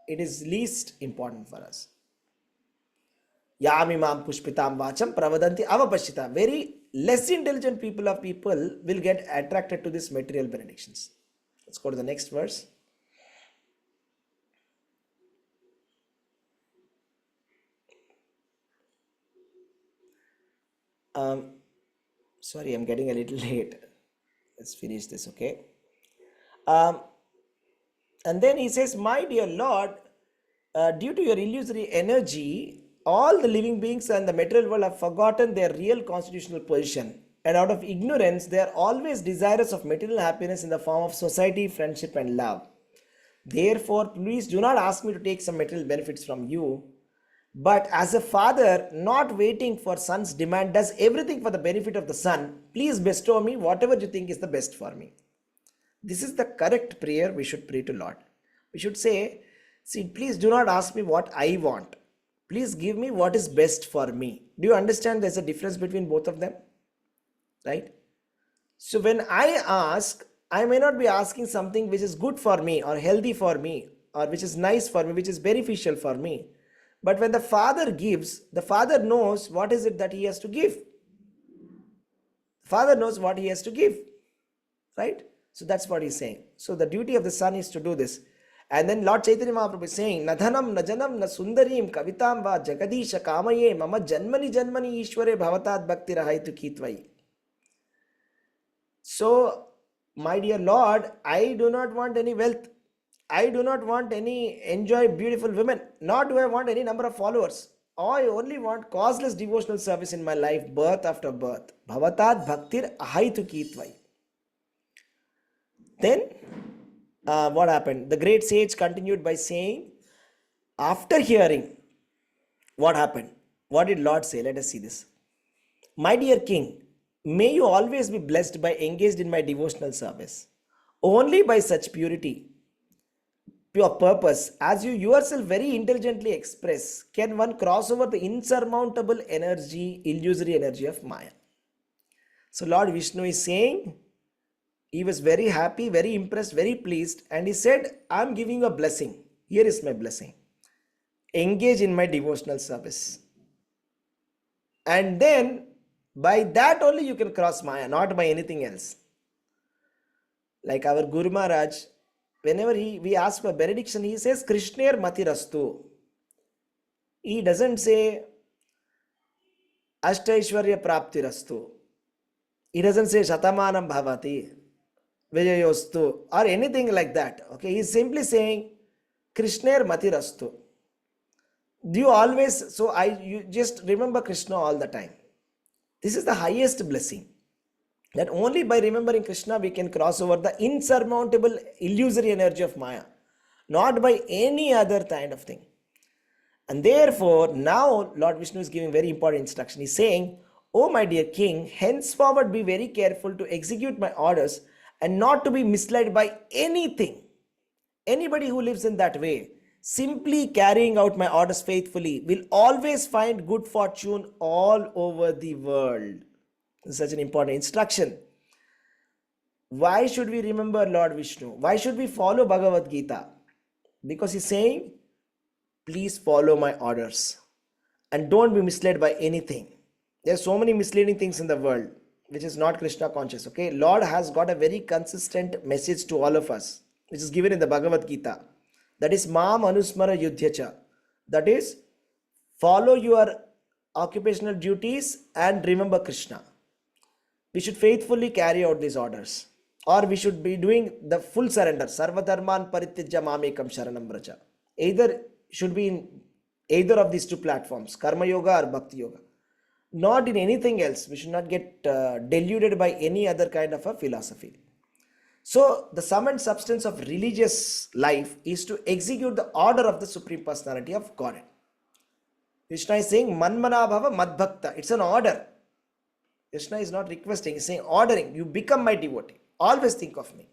It is least important for us. Yamimam pushpitam vacham pravadanti avapashita. Very less intelligent people will get attracted to these material benedictions. Let's go to the next verse. Sorry, I'm getting a little late. Let's finish this, okay? And then he says, my dear Lord, due to your illusory energy, all the living beings and the material world have forgotten their real constitutional position. And out of ignorance, they are always desirous of material happiness in the form of society, friendship, and love. Therefore, please do not ask me to take some material benefits from you. But as a father, not waiting for son's demand, does everything for the benefit of the son. Please bestow me whatever you think is the best for me. This is the correct prayer we should pray to Lord. We should say, see, please do not ask me what I want. Please give me what is best for me. Do you understand there's a difference between both of them? Right? So when I ask, I may not be asking something which is good for me or healthy for me or which is nice for me, which is beneficial for me. But when the father gives, the father knows what is it that he has to give. The father knows what he has to give. Right? So that's what he's saying. So the duty of the son is to do this. And then Lord Chaitanya Mahaprabhu is saying, Nadhanam, Najanam, Na Sundarim, Kavitam va Jagadisha Kamaye, Mama Janmani Janmani Ishware Bhavatat Bhakti Rahaitu Kitvai. So, my dear Lord, I do not want any wealth. I do not want any enjoy beautiful women. Nor do I want any number of followers. I only want causeless devotional service in my life, birth after birth. Bhavatat Bhaktir Ahaitu Kitvai. Then, what happened? The great sage continued by saying, after hearing, what happened? What did Lord say? Let us see this. My dear king, may you always be blessed by engaged in my devotional service. Only by such purity, pure purpose, as you yourself very intelligently express, can one cross over the insurmountable energy, illusory energy of Maya. So Lord Vishnu is saying, he was very happy, very impressed, very pleased, and he said, I am giving you a blessing. Here is my blessing. Engage in my devotional service. And then, by that only you can cross Maya, not by anything else. Like our Guru Maharaj, whenever we ask for benediction, he says, Krishner Matirastu. He doesn't say, Ashtaishwarya Praptirastu. He doesn't say, Shatamanam Bhavati, Vijayostu, or anything like that. Okay, he's simply saying, Krishner Matirastu. Do you always, you just remember Krishna all the time. This is the highest blessing. That only by remembering Krishna we can cross over the insurmountable illusory energy of Maya. Not by any other kind of thing. And therefore, now Lord Vishnu is giving very important instruction. He's saying, oh my dear king, henceforward be very careful to execute my orders and not to be misled by anything. Anybody who lives in that way, simply carrying out my orders faithfully, will always find good fortune all over the world. This is such an important instruction. Why should we remember Lord Vishnu? Why should we follow Bhagavad Gita? Because he's saying, please follow my orders and don't be misled by anything. There are so many misleading things in the world which is not Krishna conscious. Okay, Lord has got a very consistent message to all of us, which is given in the Bhagavad Gita. That is Mam Anusmara Yudhyacha. That is, follow your occupational duties and remember Krishna. We should faithfully carry out these orders. Or we should be doing the full surrender. Sarva dharman paritijya mamekam sharanam vraja. Either should be in either of these two platforms, Karma Yoga or Bhakti Yoga. Not in anything else. We should not get deluded by any other kind of a philosophy. So, the sum and substance of religious life is to execute the order of the Supreme Personality of Godhead. Krishna is saying, Manmana Bhava Madbhakta. It's an order. Krishna is not requesting, he's saying, ordering. You become my devotee. Always think of me.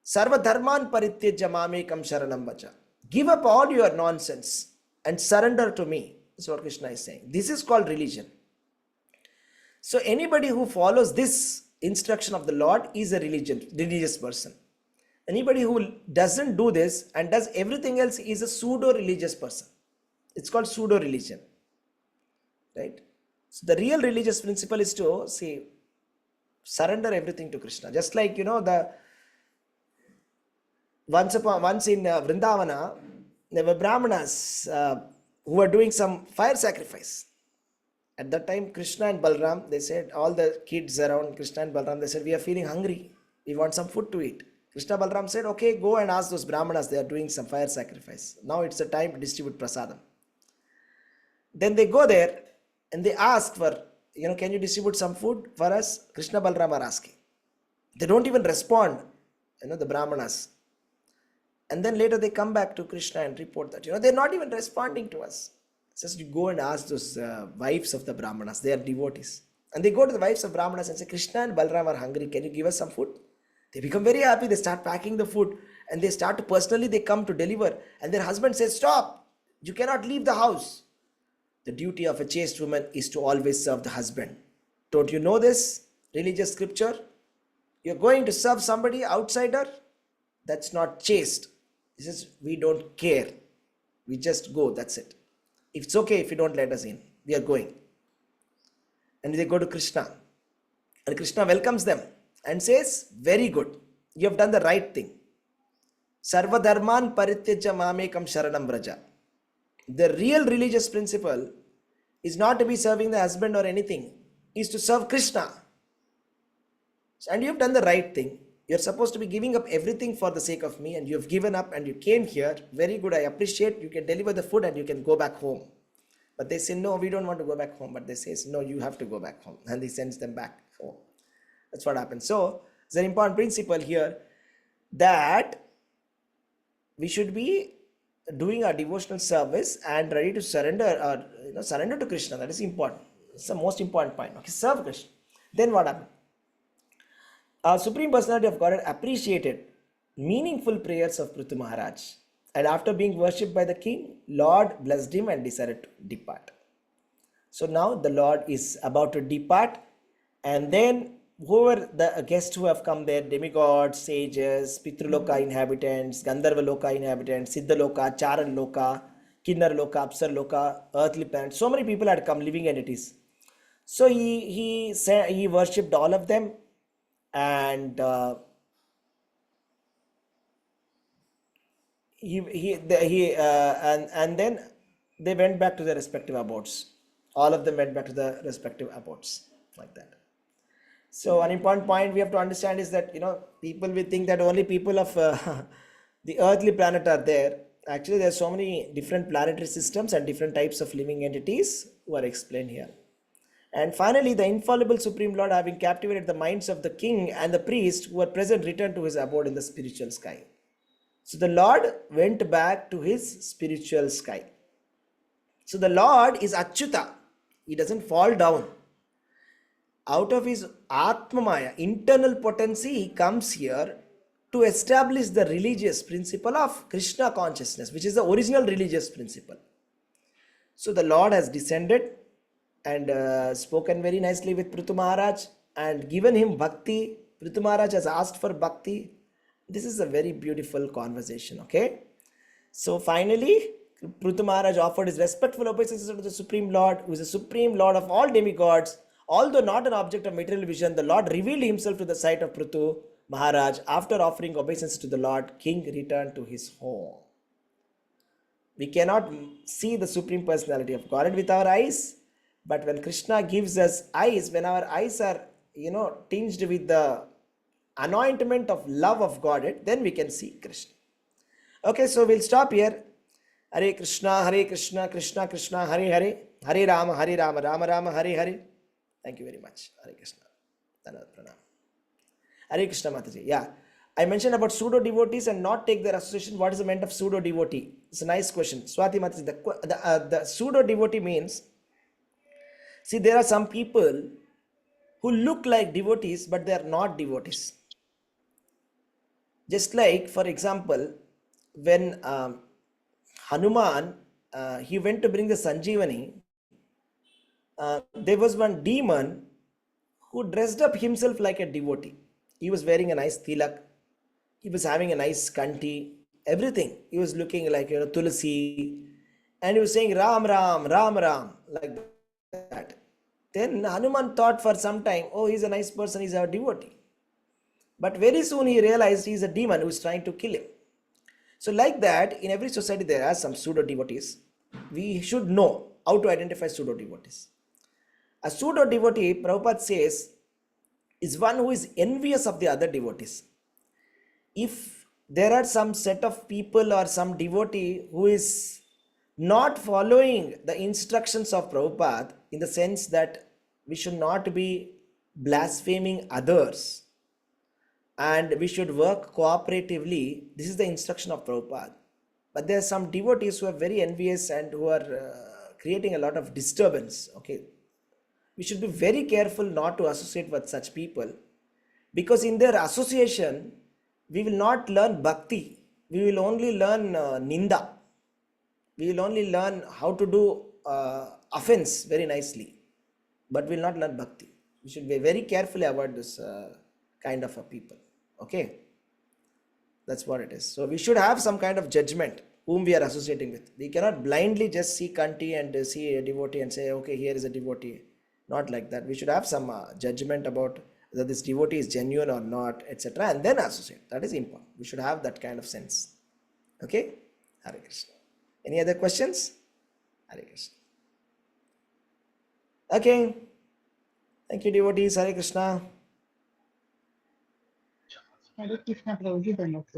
Sarva dharman parityajya mamekam sharanam vacha. Give up all your nonsense and surrender to me. That's what Krishna is saying. This is called religion. So anybody who follows this instruction of the Lord is a religious person. Anybody who doesn't do this and does everything else is a pseudo-religious person. It's called pseudo-religion. Right? So the real religious principle is to say, surrender everything to Krishna. Just like, once in Vrindavana, there were Brahmanas who were doing some fire sacrifice. At that time, Krishna and Balram, they said, all the kids around Krishna and Balram, they said, we are feeling hungry. We want some food to eat. Krishna Balram said, okay, go and ask those Brahmanas, they are doing some fire sacrifice. Now it's the time to distribute prasadam. Then they go there and they ask for, can you distribute some food for us? Krishna Balram are asking. They don't even respond, the Brahmanas. And then later they come back to Krishna and report that, they're not even responding to us. Just you go and ask those wives of the Brahmanas, they are devotees. And they go to the wives of Brahmanas and say, Krishna and Balram are hungry, can you give us some food? They become very happy, they start packing the food and they start to personally, they come to deliver. And their husband says, stop, you cannot leave the house. The duty of a chaste woman is to always serve the husband. Don't you know this religious scripture? You're going to serve somebody outsider? That's not chaste. This is, we don't care. We just go, that's it. If it's okay if you don't let us in, we are going. And they go to Krishna. And Krishna welcomes them and says, very good. You have done the right thing. Sarva dharman parityaja mamekam sharanam vraja. The real religious principle is not to be serving the husband or anything, is to serve Krishna. And you have done the right thing. You're supposed to be giving up everything for the sake of me, and you have given up and you came here. Very good, I appreciate. You can deliver the food and you can go back home. But they say, no, we don't want to go back home. But they say, no, you have to go back home. And he sends them back home. That's what happens. So, it's an important principle here that we should be doing our devotional service and ready to surrender or surrender to Krishna. That is important. It's the most important point. Okay, serve Krishna. Then what happened? Our Supreme Personality of Godhead appreciated meaningful prayers of Prithu Maharaj. And after being worshipped by the king, Lord blessed him and decided to depart. So now the Lord is about to depart, and then whoever the guests who have come there, demigods, sages, Pitruloka inhabitants, Gandharva Loka inhabitants, Siddha Loka, Charan Loka, Kinnar Loka, Apsar Loka, earthly planets, so many people had come, living entities. So he worshipped all of them, and and then they went back to their respective abodes. All of them went back to their respective abodes, like that. So an important point we have to understand is that people will think that only people of the earthly planet are there. Actually, there are so many different planetary systems and different types of living entities who are explained here. And finally, the infallible Supreme Lord, having captivated the minds of the king and the priest who were present, returned to his abode in the spiritual sky. So the Lord went back to his spiritual sky. So the Lord is Achyuta. He doesn't fall down. Out of his Atmamaya, internal potency, he comes here to establish the religious principle of Krishna consciousness, which is the original religious principle. So the Lord has descended and spoken very nicely with Prithu Maharaj and given him bhakti. Prithu Maharaj has asked for bhakti. This is a very beautiful conversation, okay? So finally, Prithu Maharaj offered his respectful obeisances to the Supreme Lord, who is the Supreme Lord of all demigods. Although not an object of material vision, the Lord revealed himself to the sight of Prithu Maharaj. After offering obeisances to the Lord, king returned to his home. We cannot see the Supreme Personality of Godhead with our eyes, but when Krishna gives us eyes, when our eyes are, tinged with the anointment of love of Godhead, then we can see Krishna. Okay, so we'll stop here. Hare Krishna, Krishna Krishna, Hare Hare, Hare Rama, Rama Rama, Hare Hare. Thank you very much. Hare Krishna. Dhanavad Pranam. Hare Krishna Mataji. Yeah, I mentioned about pseudo devotees and not take their association. What is the meaning of pseudo devotee? It's a nice question. Swati Mataji, the pseudo devotee means, see, there are some people who look like devotees, but they are not devotees. Just like, for example, when Hanuman, he went to bring the Sanjeevani, there was one demon who dressed up himself like a devotee. He was wearing a nice tilak, he was having a nice kanti, everything. He was looking like Tulasi, and he was saying Ram Ram, Ram Ram, like that. Then Hanuman thought for some time, oh, he's a nice person, he's a devotee. But very soon he realized he's a demon who is trying to kill him. So like that, in every society there are some pseudo devotees. We should know how to identify pseudo devotees. A pseudo devotee, Prabhupada says, is one who is envious of the other devotees. If there are some set of people or some devotee who is not following the instructions of Prabhupada, in the sense that we should not be blaspheming others and we should work cooperatively, this is the instruction of Prabhupada. But there are some devotees who are very envious and who are creating a lot of disturbance. Okay, we should be very careful not to associate with such people, because in their association we will not learn bhakti, we will only learn ninda, we will only learn how to do offense very nicely, but we will not learn bhakti. We should be very carefully avoid this kind of a people. Okay, that's what it is. So we should have some kind of judgment whom we are associating with. We cannot blindly just see kanti and see a devotee and say, okay, here is a devotee. Not like that. We should have some judgment about whether this devotee is genuine or not, etc., and then associate. That is important. We should have that kind of sense. Okay, Hare Krishna. Any other questions? Hare Krishna. Okay, thank you, devotees. Hare Krishna. Hare Krishna, Prabhuji, Dhanapad.